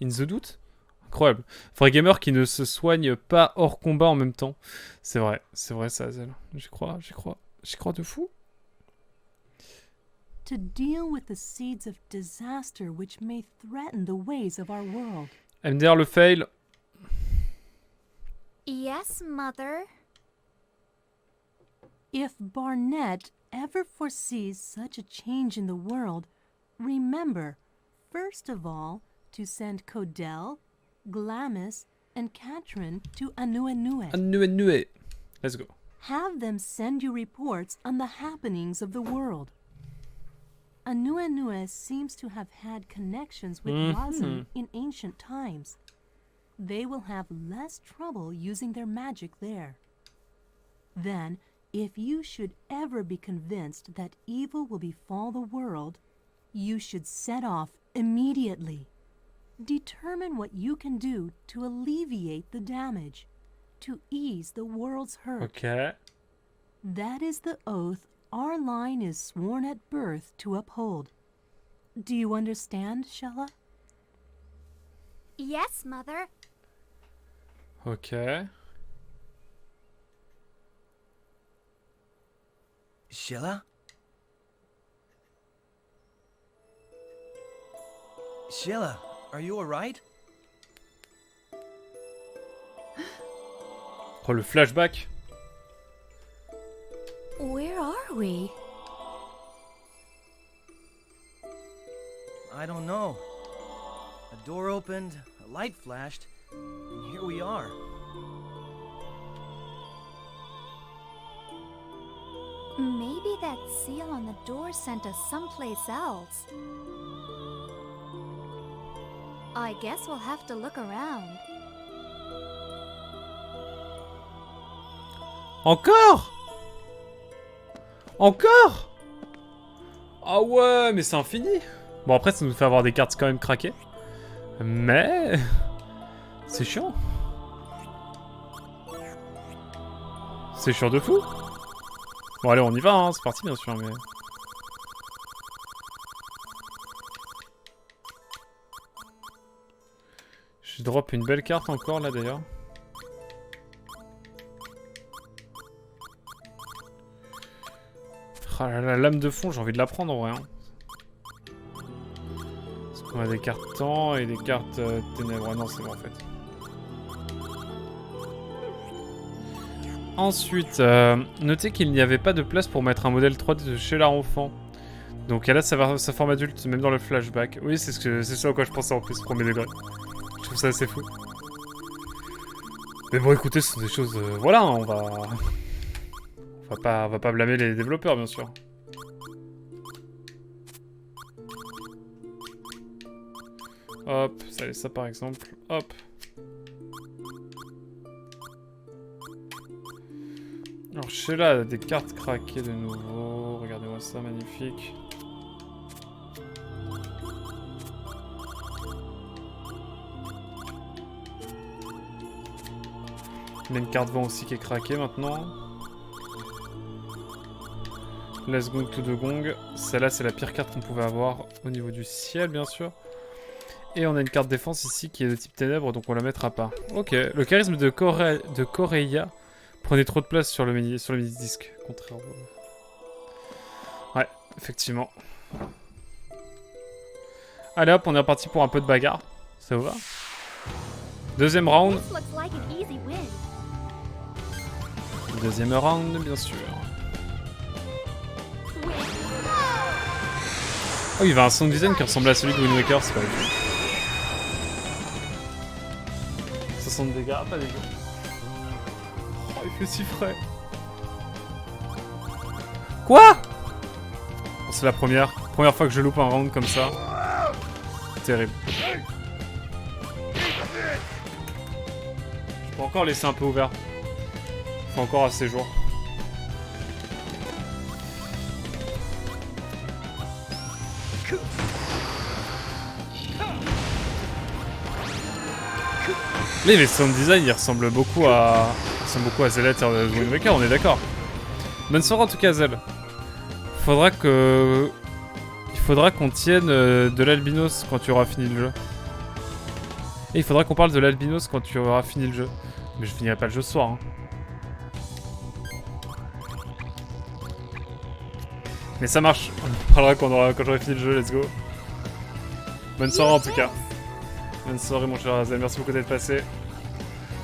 In the doute? Incroyable. Vrai gamer qui ne se soigne pas hors combat en même temps. C'est vrai ça, Azel. J'y crois de fou. To deal with the seeds of disaster which may threaten the ways of our world. MDR le fail. Yes, Mother. If Barnett ever foresees such a change in the world, remember, first of all, to send Codell, Glamis, and Katrin to Anue. Anue. Let's go. Have them send you reports on the happenings of the world. Anue seems to have had connections with Wazen in ancient times. They will have less trouble using their magic there. Then, if you should ever be convinced that evil will befall the world, you should set off immediately. Determine what you can do to alleviate the damage, to ease the world's hurt. Ok. That is the oath our line is sworn at birth to uphold. Do you understand, Shella? Yes, Mother. Ok. Shella? Shella, are you alright? Oh, le flashback. Where are we? I don't know. A door opened, a light flashed, and here we are. Maybe that seal on the door sent us someplace else. I guess we'll have to look around. Encore? Encore? Ah ouais, mais c'est infini. Bon, après, ça nous fait avoir des cartes quand même craquées. Mais... c'est chiant. C'est chiant de fou. Bon, allez, on y va, hein. C'est parti, bien sûr, mais... Je drop une belle carte encore, là, d'ailleurs. Ah, la lame de fond, j'ai envie de la prendre, en vrai, hein. Parce qu'on a des cartes temps et des cartes ténèbres. Ah non, c'est bon, en fait. Ensuite, notez qu'il n'y avait pas de place pour mettre un modèle 3D de Sheila enfant. Donc là, ça va sa forme adulte, même dans le flashback. Oui, c'est ce à quoi je pensais en plus, premier degré. Je trouve ça assez fou. Mais bon, écoutez, ce sont des choses... voilà, hein, on va pas blâmer les développeurs, bien sûr. Hop, ça laisse ça par exemple. Hop. Alors Sheila a des cartes craquées de nouveau. Regardez-moi ça, magnifique. Il y a une carte vent aussi qui est craquée maintenant. Let's Gong to the Gong. Celle-là, c'est la pire carte qu'on pouvait avoir au niveau du ciel, bien sûr. Et on a une carte défense ici qui est de type ténèbres, donc on la mettra pas. Ok, le charisme de Corellia prenait trop de place sur le mini-disque. Contraire. Ouais, effectivement. Allez hop, on est reparti pour un peu de bagarre. Ça vous va? Deuxième round. This looks like an easy win. Deuxième round, bien sûr. Oh, il va un sound design qui ressemble à celui de Wind Waker, c'est pas vrai. 60 dégâts, pas dégueu. Oh, il fait si frais. Quoi? Oh, c'est la première fois que je loupe un round comme ça. Terrible. Je peux encore laisser un peu ouvert. Il faut encore assez jours. Les sound design, il ressemble beaucoup à Zelda de Wind Waker, on est d'accord. Bonne soirée en tout cas, Zel. Il faudra qu'on tienne de l'albinos quand tu auras fini le jeu. Et il faudra qu'on parle de l'albinos quand tu auras fini le jeu. Mais je finirai pas le jeu ce soir. Hein. Mais ça marche. On parlera quand j'aurai fini le jeu, let's go. Bonne soirée en tout cas. Bonne soirée mon cher Azel, merci beaucoup d'être passé.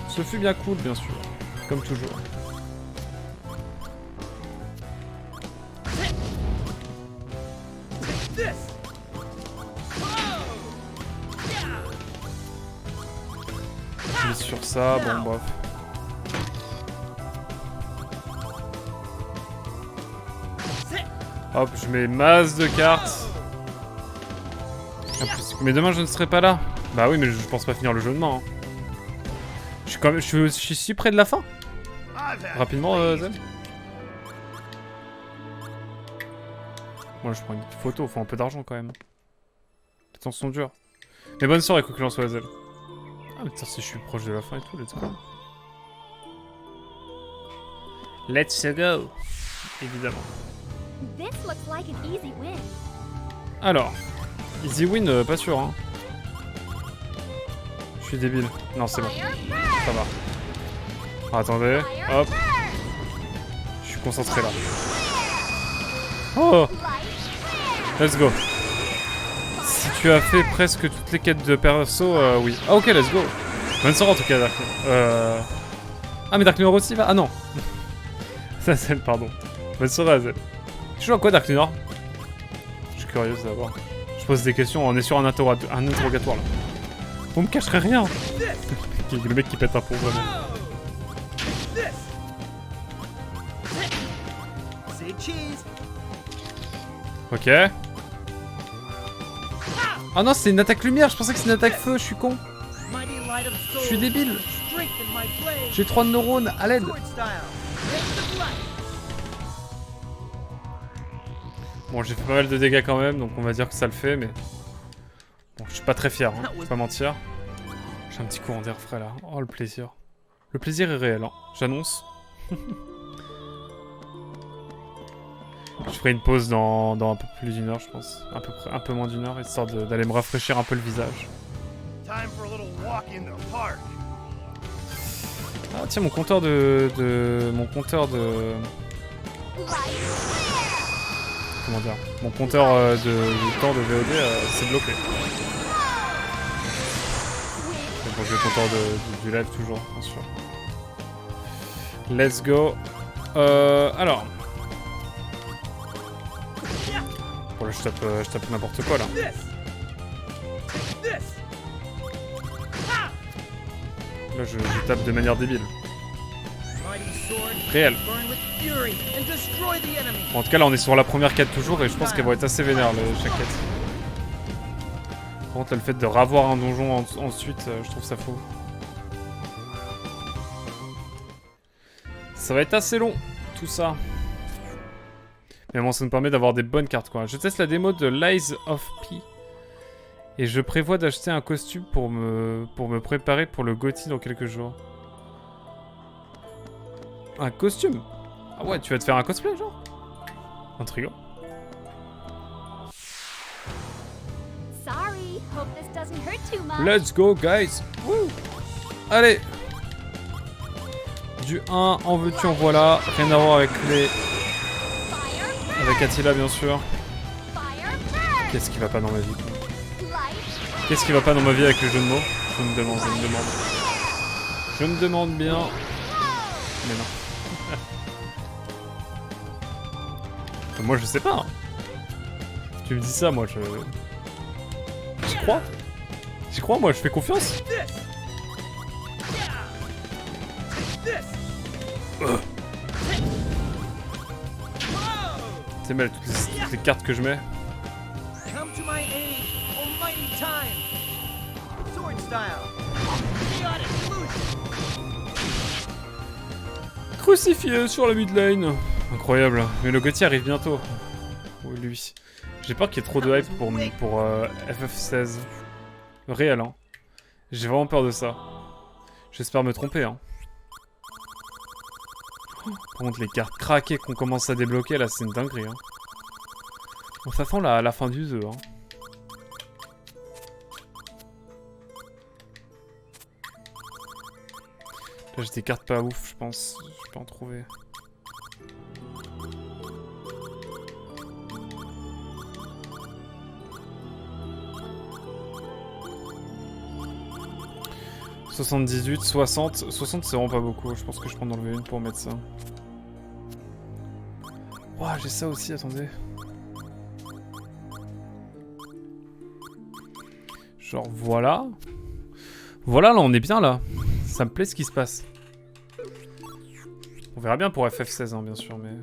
Ce fut bien cool bien sûr, comme toujours. Je suis sur ça, bon bref. Hop, je mets masse de cartes. Mais demain je ne serai pas là. Bah oui, mais je pense pas finir le jeu demain. Hein. Je suis si près de la fin. Rapidement, Zen. Moi, je prends une petite photo. Faut un peu d'argent quand même. Les temps sont durs. Mais bonne soirée, quoi qu'il en soit, Hazel. Ah, mais putain, si je suis proche de la fin et tout, let's go. Let's go. Évidemment. This looks like an easy win. Alors, easy win, pas sûr, hein. Je suis débile. Non, c'est bon. Ça va. Ah, attendez, hop. Je suis concentré là. Oh! Let's go. Si tu as fait presque toutes les quêtes de perso, oui. Ah, ok, let's go. Bonne soirée en tout cas, Dark. Ah, mais Dark Nord aussi va. Ah non. Ça, c'est le pardon. Bonne soirée, Azel. Tu joues à quoi, Dark Nord? Je suis curieuse d'abord. Je pose des questions, on est sur un interrogatoire là. Vous me cacherez rien. Le mec qui pète un pont vraiment. Ok. Ah non, c'est une attaque lumière, je pensais que c'était une attaque feu, je suis con. Je suis débile. J'ai 3 neurones, à l'aide. Bon, j'ai fait pas mal de dégâts quand même, donc on va dire que ça le fait, mais... Bon, je suis pas très fier, hein, je vais pas mentir. J'ai un petit courant d'air frais là. Oh, le plaisir. Le plaisir est réel, hein. J'annonce. Je ferai une pause dans un peu plus d'une heure, je pense. Un peu moins d'une heure, histoire d'aller me rafraîchir un peu le visage. Ah tiens, mon compteur de... Comment dire? Mon compteur de temps de VOD s'est bloqué. Bon, j'ai le compteur du live toujours, bien sûr. Let's go. Alors. Bon là je tape n'importe quoi là. Là je tape de manière débile. Réel. Bon, en tout cas là on est sur la première quête toujours et je pense qu'elle va être assez vénère chaque quête. Par contre là le fait de ravoir un donjon ensuite je trouve ça faux. Ça va être assez long tout ça. Mais bon ça nous permet d'avoir des bonnes cartes quoi. Je teste la démo de Lies of P. Et je prévois d'acheter un costume pour me préparer pour le GOTY dans quelques jours. Un costume? Ah ouais, tu vas te faire un cosplay, genre? Intriguant. Sorry, hope this doesn't hurt too much. Let's go, guys! Woo! Allez! Du 1, en veux-tu, en voilà. Rien à voir avec les... Avec Attila, bien sûr. Qu'est-ce qui va pas dans ma vie? Qu'est-ce qui va pas dans ma vie avec les jeux de mots? Je me demande. Je me demande bien. Mais non. Moi je sais pas. Hein. Tu me dis ça, moi je... J'y crois. J'y crois, moi je fais confiance. C'est mal toutes les cartes que je mets. Crucifié sur la mid lane. Incroyable. Mais le GOTY arrive bientôt. Oui, lui. J'ai peur qu'il y ait trop de hype pour FF16. Réel, hein. J'ai vraiment peur de ça. J'espère me tromper, hein. Par contre, les cartes craquées qu'on commence à débloquer, là, c'est une dinguerie, hein. Bon, ça sent la fin du jeu, hein. Là, j'ai des cartes pas ouf, je pense. Je peux en trouver. « 78, 60... 60 c'est vraiment pas beaucoup, je pense que je peux en enlever une pour mettre ça. Ouah, j'ai ça aussi, attendez. Genre voilà. Voilà, là on est bien là. Ça me plaît ce qui se passe. On verra bien pour FF16 hein, bien sûr, mais...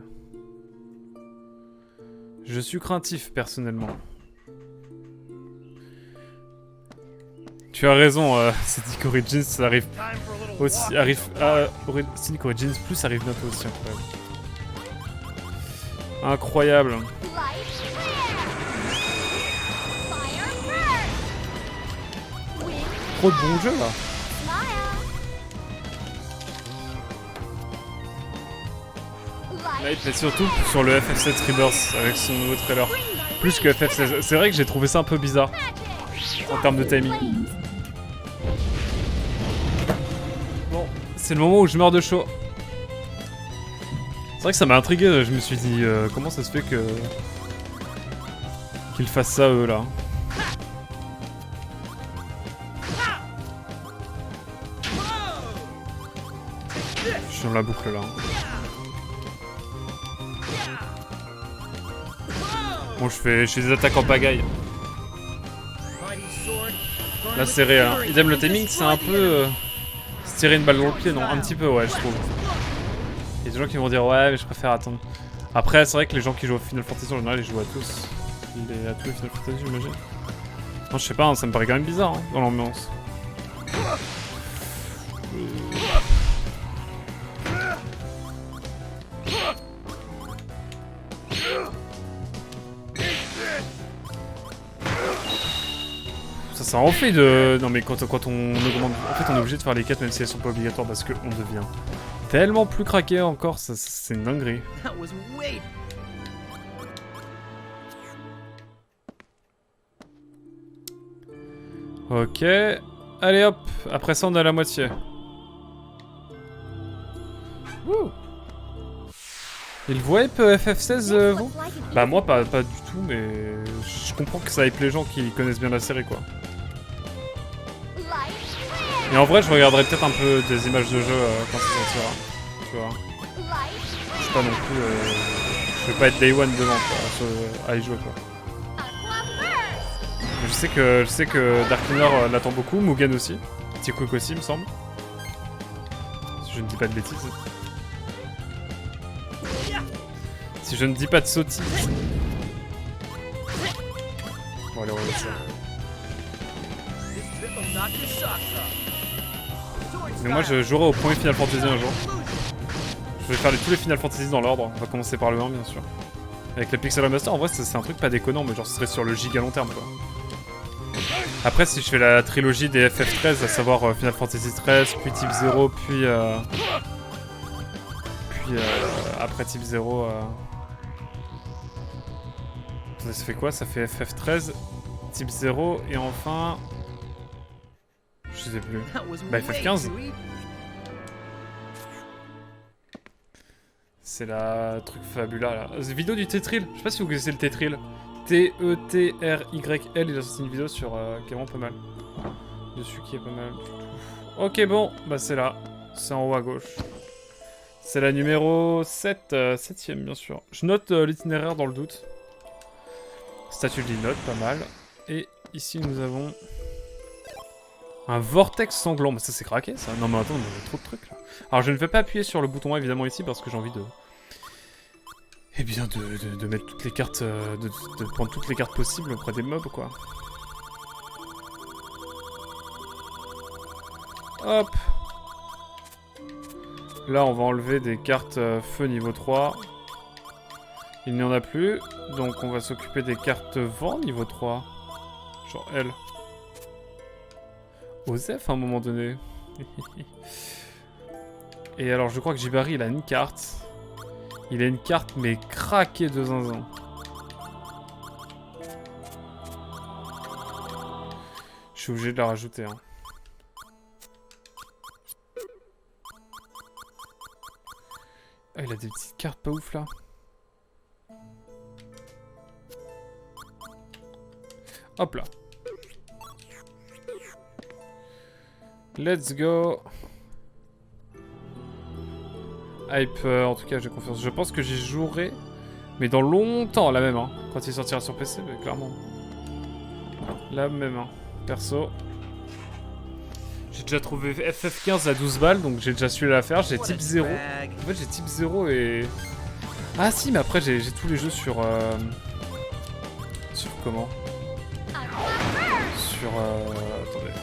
Je suis craintif personnellement. Tu as raison, Cynic Origins arrive aussi, Cynic Origins Plus arrive bientôt aussi, incroyable. Incroyable. trop de bons jeux là. Light, mais surtout sur le FF7 Rebirth avec son nouveau trailer. Plus que FF16. C'est vrai que j'ai trouvé ça un peu bizarre en termes de timing. Bon, c'est le moment où je meurs de chaud. C'est vrai que ça m'a intrigué, je me suis dit comment ça se fait que qu'ils fassent ça eux là. Je suis dans la boucle là. Bon, je fais des attaques en pagaille. Là c'est réel. Hein. Idem le timing, c'est un peu se tirer une balle dans le pied, non? Un petit peu, ouais, je trouve. Il y a des gens qui vont dire ouais, mais je préfère attendre. Après, c'est vrai que les gens qui jouent au Final Fantasy en général, ils jouent à tous. À tous les Final Fantasy, j'imagine. Non, je sais pas, hein, ça me paraît quand même bizarre hein, dans l'ambiance. Ça en fait de... Non mais quand on augmente... En fait on est obligé de faire les quêtes même si elles sont pas obligatoires parce qu'on devient tellement plus craqué encore, c'est une dinguerie. Ok, allez hop, après ça on est à la moitié. Wouh. Il vous hype FF16 vous? Bah moi pas du tout mais je comprends que ça hype les gens qui connaissent bien la série quoi. Et en vrai, je regarderai peut-être un peu des images de jeu quand ça sortira. Tu vois. Je suis pas non plus. Je vais pas être day one devant quoi, à y jouer quoi. Mais je sais que Dark Lunar l'attend beaucoup, Mugen aussi. Petit Quick aussi, il me semble. Si je ne dis pas de bêtises. Si je ne dis pas de sottises. Bon, allez, on va mettre ça. Mais moi je jouerai au premier Final Fantasy un jour. Je vais faire tous les Final Fantasy dans l'ordre. On va commencer par le 1 bien sûr. Avec la Pixel Remaster en vrai c'est un truc pas déconnant mais genre ce serait sur le giga long terme quoi. Après si je fais la trilogie des FF13 à savoir Final Fantasy 13 puis Type 0 puis après Type 0 ça fait quoi? Ça fait FF13 Type 0 et enfin... Je sais plus. Bah FF15. C'est la truc fabula là. Vidéo du Tetril. Je sais pas si vous connaissez le Tetril. T-E-T-R-Y-L. Il a sorti une vidéo sur qui est vraiment pas mal. Dessus qui est pas mal. Ok bon, bah c'est là. C'est en haut à gauche. C'est la numéro 7. 7ème bien sûr. Je note l'itinéraire dans le doute. Statue de note, pas mal. Et ici nous avons... un vortex sanglant, mais ça c'est craqué ça. Non mais attends, il y a trop de trucs là. Alors je ne vais pas appuyer sur le bouton A évidemment ici parce que j'ai envie de... Eh bien de mettre toutes les cartes, de prendre toutes les cartes possibles auprès des mobs quoi. Hop. Là on va enlever des cartes feu niveau 3. Il n'y en a plus, donc on va s'occuper des cartes vent niveau 3. Genre L. Osef à un moment donné. Et alors je crois que Jibari il a une carte. Il a une carte mais craquée de zinzin. Je suis obligé de la rajouter hein. Ah il a des petites cartes pas ouf là. Hop là. Let's go. Hype, en tout cas j'ai confiance. Je pense que j'y jouerai, mais dans longtemps la même, hein. Quand il sortira sur PC, mais clairement. La même, hein. Perso. J'ai déjà trouvé FF15 à 12 balles, donc j'ai déjà su la faire. J'ai type 0. En fait j'ai type 0 et... Ah si, mais après j'ai tous les jeux sur... Sur comment? Sur... Attendez.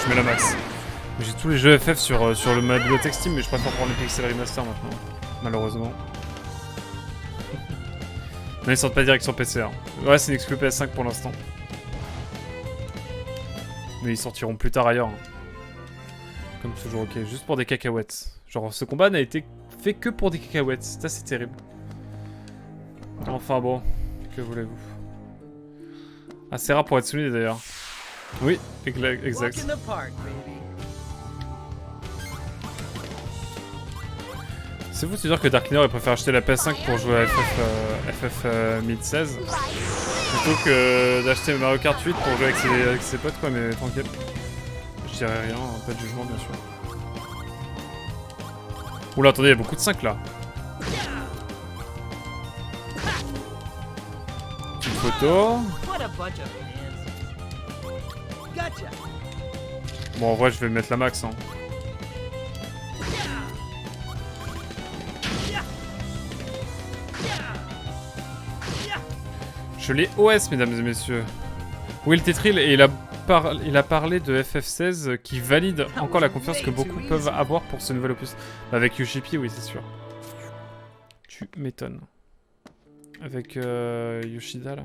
Je mets la max. J'ai tous les jeux FF sur ma bibliothèque Steam, mais je préfère prendre les Pixel Remaster maintenant, malheureusement. Non, ils sortent pas direct sur PC. Hein. Ouais, c'est une exclu PS5 pour l'instant. Mais ils sortiront plus tard ailleurs. Hein. Comme toujours, ok. Juste pour des cacahuètes. Genre, ce combat n'a été fait que pour des cacahuètes. Ça, c'est terrible. Enfin bon, que voulez-vous? Assez rare pour être souligné d'ailleurs. Oui, exact. Walk in the park, baby. C'est fou de se dire que Darkiner il préfère acheter la PS5 pour jouer à FF 1016 plutôt que d'acheter Mario Kart 8 pour jouer avec ses potes quoi, mais tranquille. Je dirais rien, pas de jugement bien sûr. Oula, attendez, il y a beaucoup de 5 là. Petite photo. What a bunch of fans. Gotcha. Bon, en vrai, je vais mettre la max. Hein. Je l'ai OS, mesdames et messieurs. Will Tetril, et il a parlé de FF16 qui valide encore la confiance que beaucoup peuvent avoir pour ce nouvel opus. Avec Yoshipi, oui, c'est sûr. Tu m'étonnes. Avec Yoshida, là.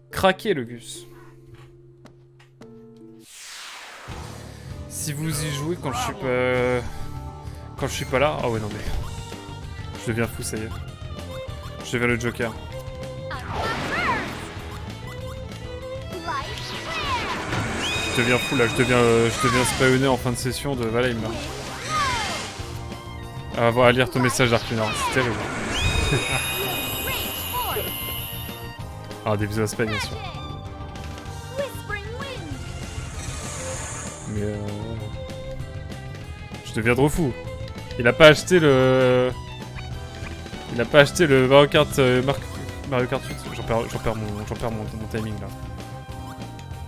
Craquez le Gus. Si vous y jouez quand je suis pas... Quand je suis pas là... Ah ouais, non mais... Je deviens fou, ça y est. Je deviens le Joker. Je deviens fou là, je deviens spawné en fin de session de Valheim là. Ah, voilà, lire ton message Darklinor, c'est terrible. Ah, des bisous à Spain bien sûr. Mais je deviens trop fou. Il a pas acheté le... Il a pas acheté le Mario Kart, Mario Kart 8. J'en perds mon timing là.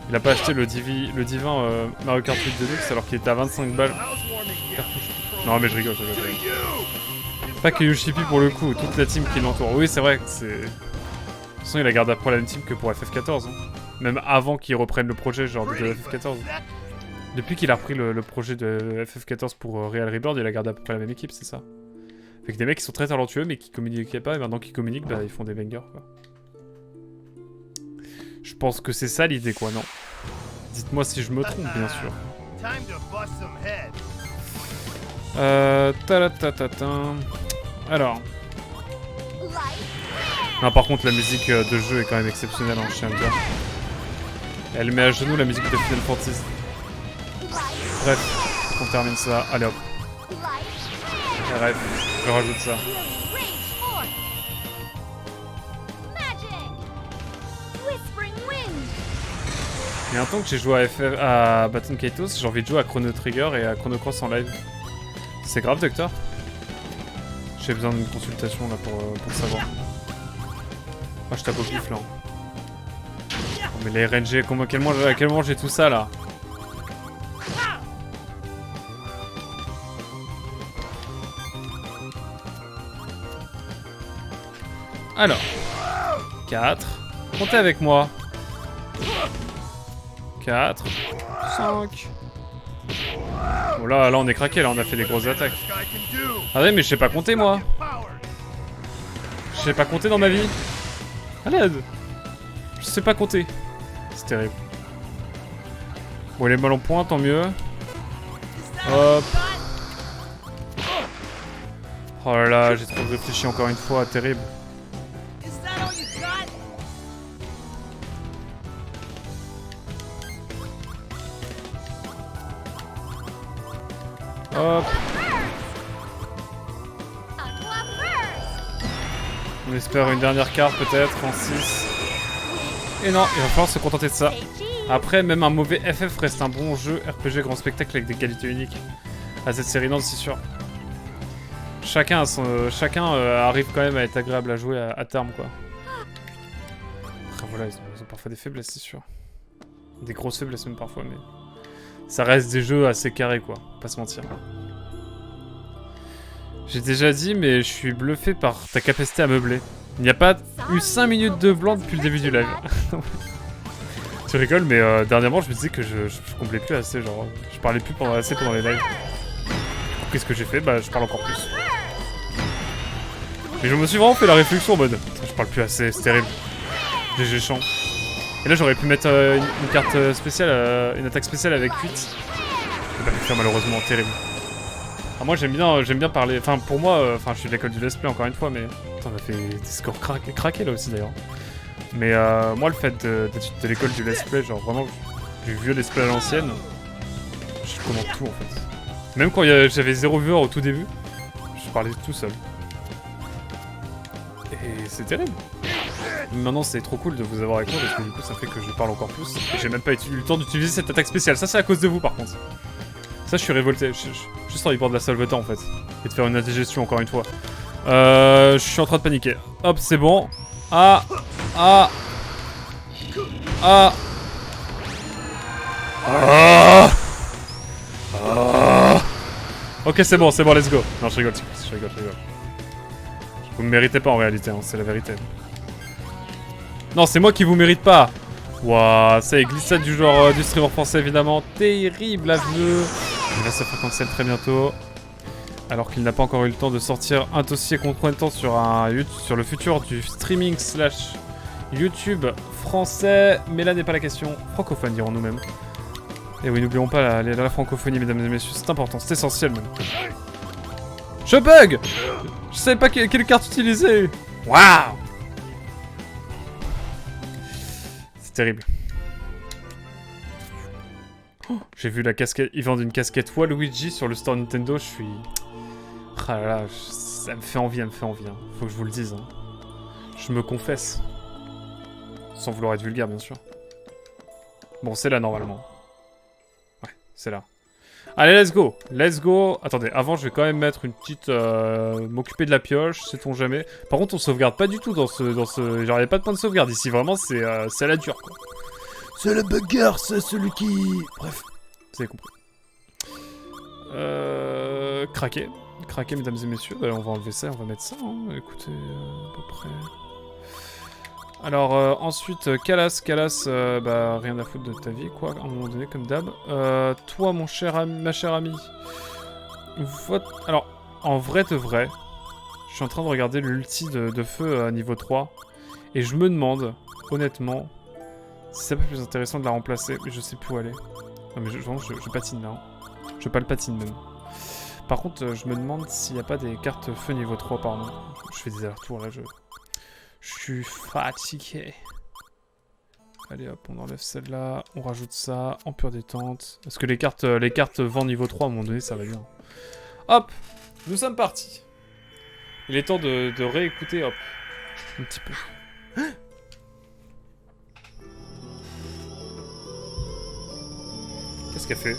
Il a pas acheté le divin Mario Kart 8 Deluxe alors qu'il était à 25 balles. Non mais je rigole. Pas que Yoshipi pour le coup, toute la team qui l'entoure. Oui c'est vrai que c'est... De toute façon il a gardé après la même team que pour FF14. Hein. Même avant qu'il reprenne le projet genre de FF14. Depuis qu'il a repris le projet de FF14 pour Real Rebirth, il a gardé à peu près la même équipe, c'est ça. Fait que des mecs qui sont très talentueux mais qui communiquaient pas, et maintenant qu'ils communiquent, bah ils font des bangers quoi. Je pense que c'est ça l'idée quoi, non? Dites-moi si je me trompe bien sûr. Alors. Non par contre la musique de jeu est quand même exceptionnelle, hein, je tiens à le dire. Elle met à genoux la musique de Final Fantasy. Bref, on termine ça. Allez hop. Bref, je rajoute ça. Il y a un temps que j'ai joué à Baton Kaitos, j'ai envie de jouer à Chrono Trigger et à Chrono Cross en live. C'est grave, docteur? J'ai besoin d'une consultation là pour savoir. Moi je tape au pif là. Oh, mais les RNG, à quel moment j'ai tout ça là? Alors, 4, comptez avec moi. 4, 5. Bon là on est craqué, là on a fait des grosses attaques. Ah ouais mais je sais pas compter moi. Je sais pas compter dans ma vie. À l'aide. Je sais pas compter. C'est terrible. Bon il est mal en point, tant mieux. Hop. Oh là là, j'ai trop réfléchi encore une fois, terrible. Hop. On espère une dernière carte peut-être en 6. Et non, il va falloir se contenter de ça. Après, même un mauvais FF reste un bon jeu RPG grand spectacle avec des qualités uniques. À cette série, non, c'est sûr. Chacun arrive quand même à être agréable à jouer à terme, quoi. Après, voilà, ils ont parfois des faiblesses, c'est sûr. Des grosses faiblesses même parfois, mais... Ça reste des jeux assez carrés, quoi. Pas se mentir. J'ai déjà dit, mais je suis bluffé par ta capacité à meubler. Il n'y a pas eu 5 minutes de blanc depuis le début du live. Tu rigoles, mais dernièrement, je me disais que je comblais plus assez, genre... Je parlais plus assez pendant les lives. Qu'est-ce que j'ai fait? Bah, je parle encore plus. Mais je me suis vraiment fait la réflexion en mode, je parle plus assez, c'est terrible. GG champ. Et là j'aurais pu mettre une carte spéciale, une attaque spéciale avec 8. Je peux pas le faire malheureusement, terrible. Alors moi j'aime bien parler, enfin pour moi, je suis de l'école du let's play encore une fois, mais putain, on a fait des scores craqués là aussi d'ailleurs. Mais moi le fait d'être de l'école du let's play, genre vraiment du vieux let's play à l'ancienne, je commente tout en fait. Même quand j'avais 0 viewer au tout début, je parlais tout seul. Et c'est terrible. Maintenant c'est trop cool de vous avoir avec moi parce que du coup ça fait que je parle encore plus. Et j'ai même pas eu le temps d'utiliser cette attaque spéciale, ça c'est à cause de vous par contre. Ça je suis révolté, juste envie de prendre de la salveta en fait. Et de faire une indigestion encore une fois. Je suis en train de paniquer. Hop c'est bon. Ah. Ah. Ah. Ah. Ah. Ok c'est bon, let's go. Non je rigole. Vous me méritez pas en réalité, hein, c'est la vérité. Non c'est moi qui vous mérite pas. Waouh, ça est glissade du genre du streamer français évidemment. Terrible aveu. Il va se faire cancel très bientôt. Alors qu'il n'a pas encore eu le temps de sortir un dossier compromettant sur le futur du streaming / YouTube français. Mais là n'est pas la question. Francophone dirons-nous même. Et oui, n'oublions pas la francophonie, mesdames et messieurs, c'est important, c'est essentiel même. Je bug. Je savais pas quelle carte utiliser. Waouh. C'est terrible. Oh, j'ai vu la casquette, ils vendent une casquette Waluigi sur le store Nintendo, je suis... Ah là là, ça me fait envie, hein. Faut que je vous le dise. Hein. Je me confesse. Sans vouloir être vulgaire, bien sûr. Bon, c'est là normalement. Ouais, c'est là. Allez, let's go. Attendez, avant, je vais quand même mettre une petite... m'occuper de la pioche, sait-on jamais. Par contre, on sauvegarde pas du tout dans ce... Genre, y a pas de point de sauvegarde ici, vraiment, c'est à la dure, quoi. C'est le bugger, c'est celui qui... Bref, vous avez compris. Craquer, mesdames et messieurs. Bah, on va enlever ça, on va mettre ça, hein. Écoutez, à peu près... Alors, ensuite, Calas, bah, rien à foutre de ta vie, quoi, à un moment donné, comme d'hab. Toi, ma chère amie, alors, en vrai de vrai, je suis en train de regarder l'ulti de feu à niveau 3, et je me demande, honnêtement, si c'est pas plus intéressant de la remplacer, mais je sais plus où aller. Non, mais je patine là, hein. Je pas le patine même. Par contre, je me demande s'il n'y a pas des cartes feu niveau 3, pardon. Je fais des allers-retours, là, je suis fatigué. Allez hop, on enlève celle-là, on rajoute ça, en pure détente. Parce que les cartes vent niveau 3, à un moment donné, ça va bien. Hop, nous sommes partis. Il est temps de réécouter, hop, un petit peu. Qu'est-ce qu'elle fait?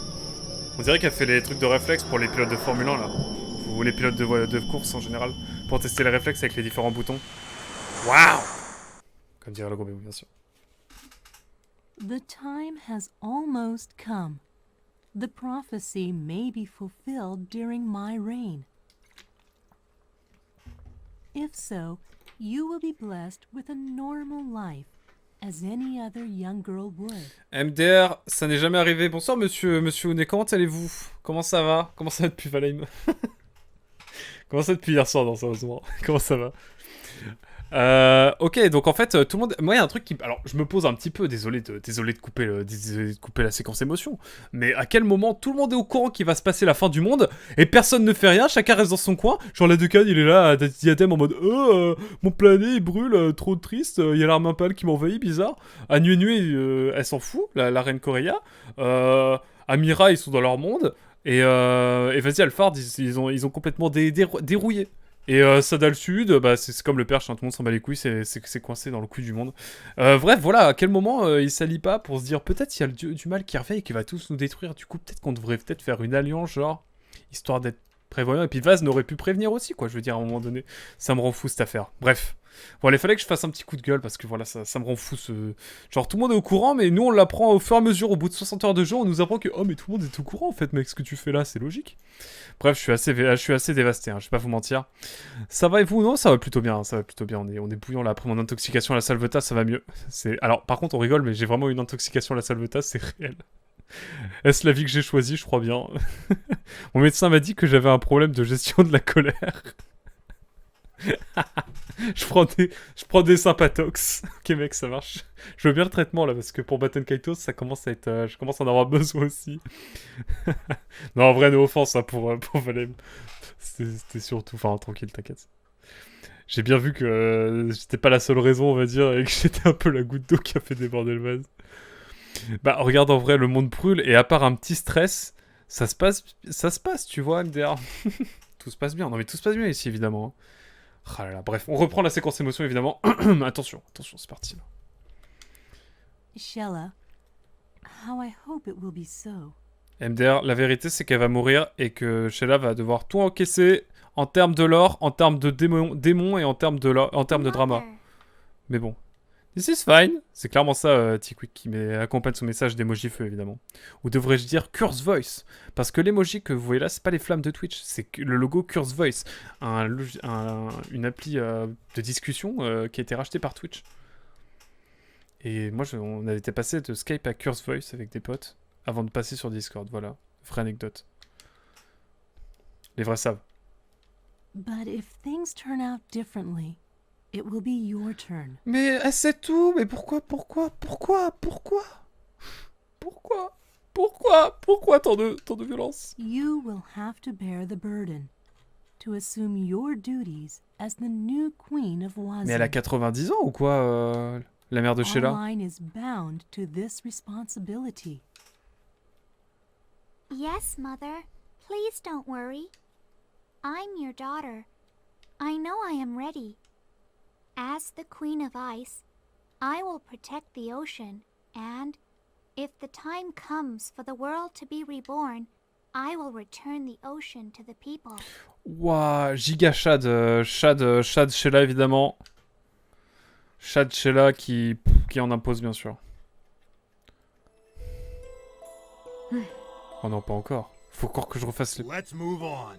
On dirait qu'elle fait les trucs de réflexe pour les pilotes de Formule 1, là. Ou les pilotes de course, en général. Pour tester les réflexes avec les différents boutons. Waouh! Comme dirait le gros bébé, bien sûr. The time has almost come. The prophecy may be fulfilled during my reign. If so, you will be blessed with a normal life, as any other young girl would. MDR, ça n'est jamais arrivé. Bonsoir monsieur Ouné, comment allez-vous? Comment ça va? Comment ça va depuis Valheim? Comment ça depuis hier soir, non, sérieusement? Comment ça va? Ok, donc en fait, tout le monde... Moi, il y a un truc qui... Alors, je me pose un petit peu, désolé de couper la séquence émotion, mais à quel moment tout le monde est au courant qu'il va se passer la fin du monde, et personne ne fait rien, chacun reste dans son coin, genre la Decade, il est là, à diadème, en mode « mon planet, il brûle, trop triste, il y a l'arme impale qui m'envahit, bizarre. » À Nue, elle s'en fout, la reine Corella. Amira, ils sont dans leur monde, et vas-y, Alphard, ils ont complètement dérouillé. Et Sadal Sud, bah, c'est comme le perche, hein, tout le monde s'en bat les couilles, c'est coincé dans le cul du monde. Bref, voilà, à quel moment il s'allie pas pour se dire peut-être il y a le dieu du mal qui revient et qui va tous nous détruire. Du coup, peut-être qu'on devrait faire une alliance, genre, histoire d'être prévoyant. Et puis Vaz n'aurait pu prévenir aussi, quoi, je veux dire, à un moment donné. Ça me rend fou cette affaire. Bref. Bon, il fallait que je fasse un petit coup de gueule parce que voilà, ça me rend fou ce. Genre, tout le monde est au courant, mais nous on l'apprend au fur et à mesure. Au bout de 60 heures de jeu, on nous apprend que oh, mais tout le monde est au courant en fait, mec, ce que tu fais là, c'est logique. Bref, je suis assez dévasté, hein, je vais pas vous mentir. Ça va et vous? Non, ça va plutôt bien, ça va plutôt bien. On est bouillant là après mon intoxication à la salveta, ça va mieux. Alors, par contre, on rigole, mais j'ai vraiment une intoxication à la salveta, c'est réel. Est-ce la vie que j'ai choisie? Je crois bien. Mon médecin m'a dit que j'avais un problème de gestion de la colère. je prends des sympatox. Ok mec, ça marche. Je veux bien le traitement là parce que pour Baton Kaitos, ça commence à être, je commence à en avoir besoin aussi. Non, en vrai, no offense hein, pour Valem. C'était surtout, enfin tranquille, t'inquiète. J'ai bien vu que j'étais pas la seule raison, on va dire, et que j'étais un peu la goutte d'eau qui a fait déborder le vase. Bah regarde, en vrai, le monde brûle et à part un petit stress, ça se passe, tu vois, MDR. Tout se passe bien. Non mais tout se passe bien ici évidemment. Ah là là, bref, on reprend la séquence émotion évidemment. Attention, c'est parti là. Shella, how I hope it will be so. MDR, la vérité c'est qu'elle va mourir et que Sheila va devoir tout encaisser en termes de lore, en termes de démons et en termes de drama. Mother. Mais bon. This is fine. C'est clairement ça, Tickwick qui accompagne son message d'emoji feu évidemment. Ou devrais-je dire Curse Voice. Parce que l'emoji que vous voyez là, c'est pas les flammes de Twitch, c'est le logo Curse Voice. Une appli de discussion qui a été rachetée par Twitch. Et moi, on avait été passé de Skype à Curse Voice avec des potes avant de passer sur Discord. Voilà, vraie anecdote. Les vrais savent. But if things turn out differently, it will be your turn. Mais c'est tout. Mais pourquoi tant de violence? You will have to bear the burden to assume your duties as the new queen of Wazin. Mais elle a 90 ans ou quoi, la mère de Our Sheila? line is bound to this responsibility. Yes, Mother. Please don't worry. I'm your daughter. I know I am ready. As the Queen of Ice, I will protect the ocean, and if the time comes for the world to be reborn, I will return the ocean to the people. Ouah, giga Shad, Shad Sheila évidemment. Shad Sheila qui en impose bien sûr. Oh non, pas encore. Faut encore que je refasse les... Let's move on.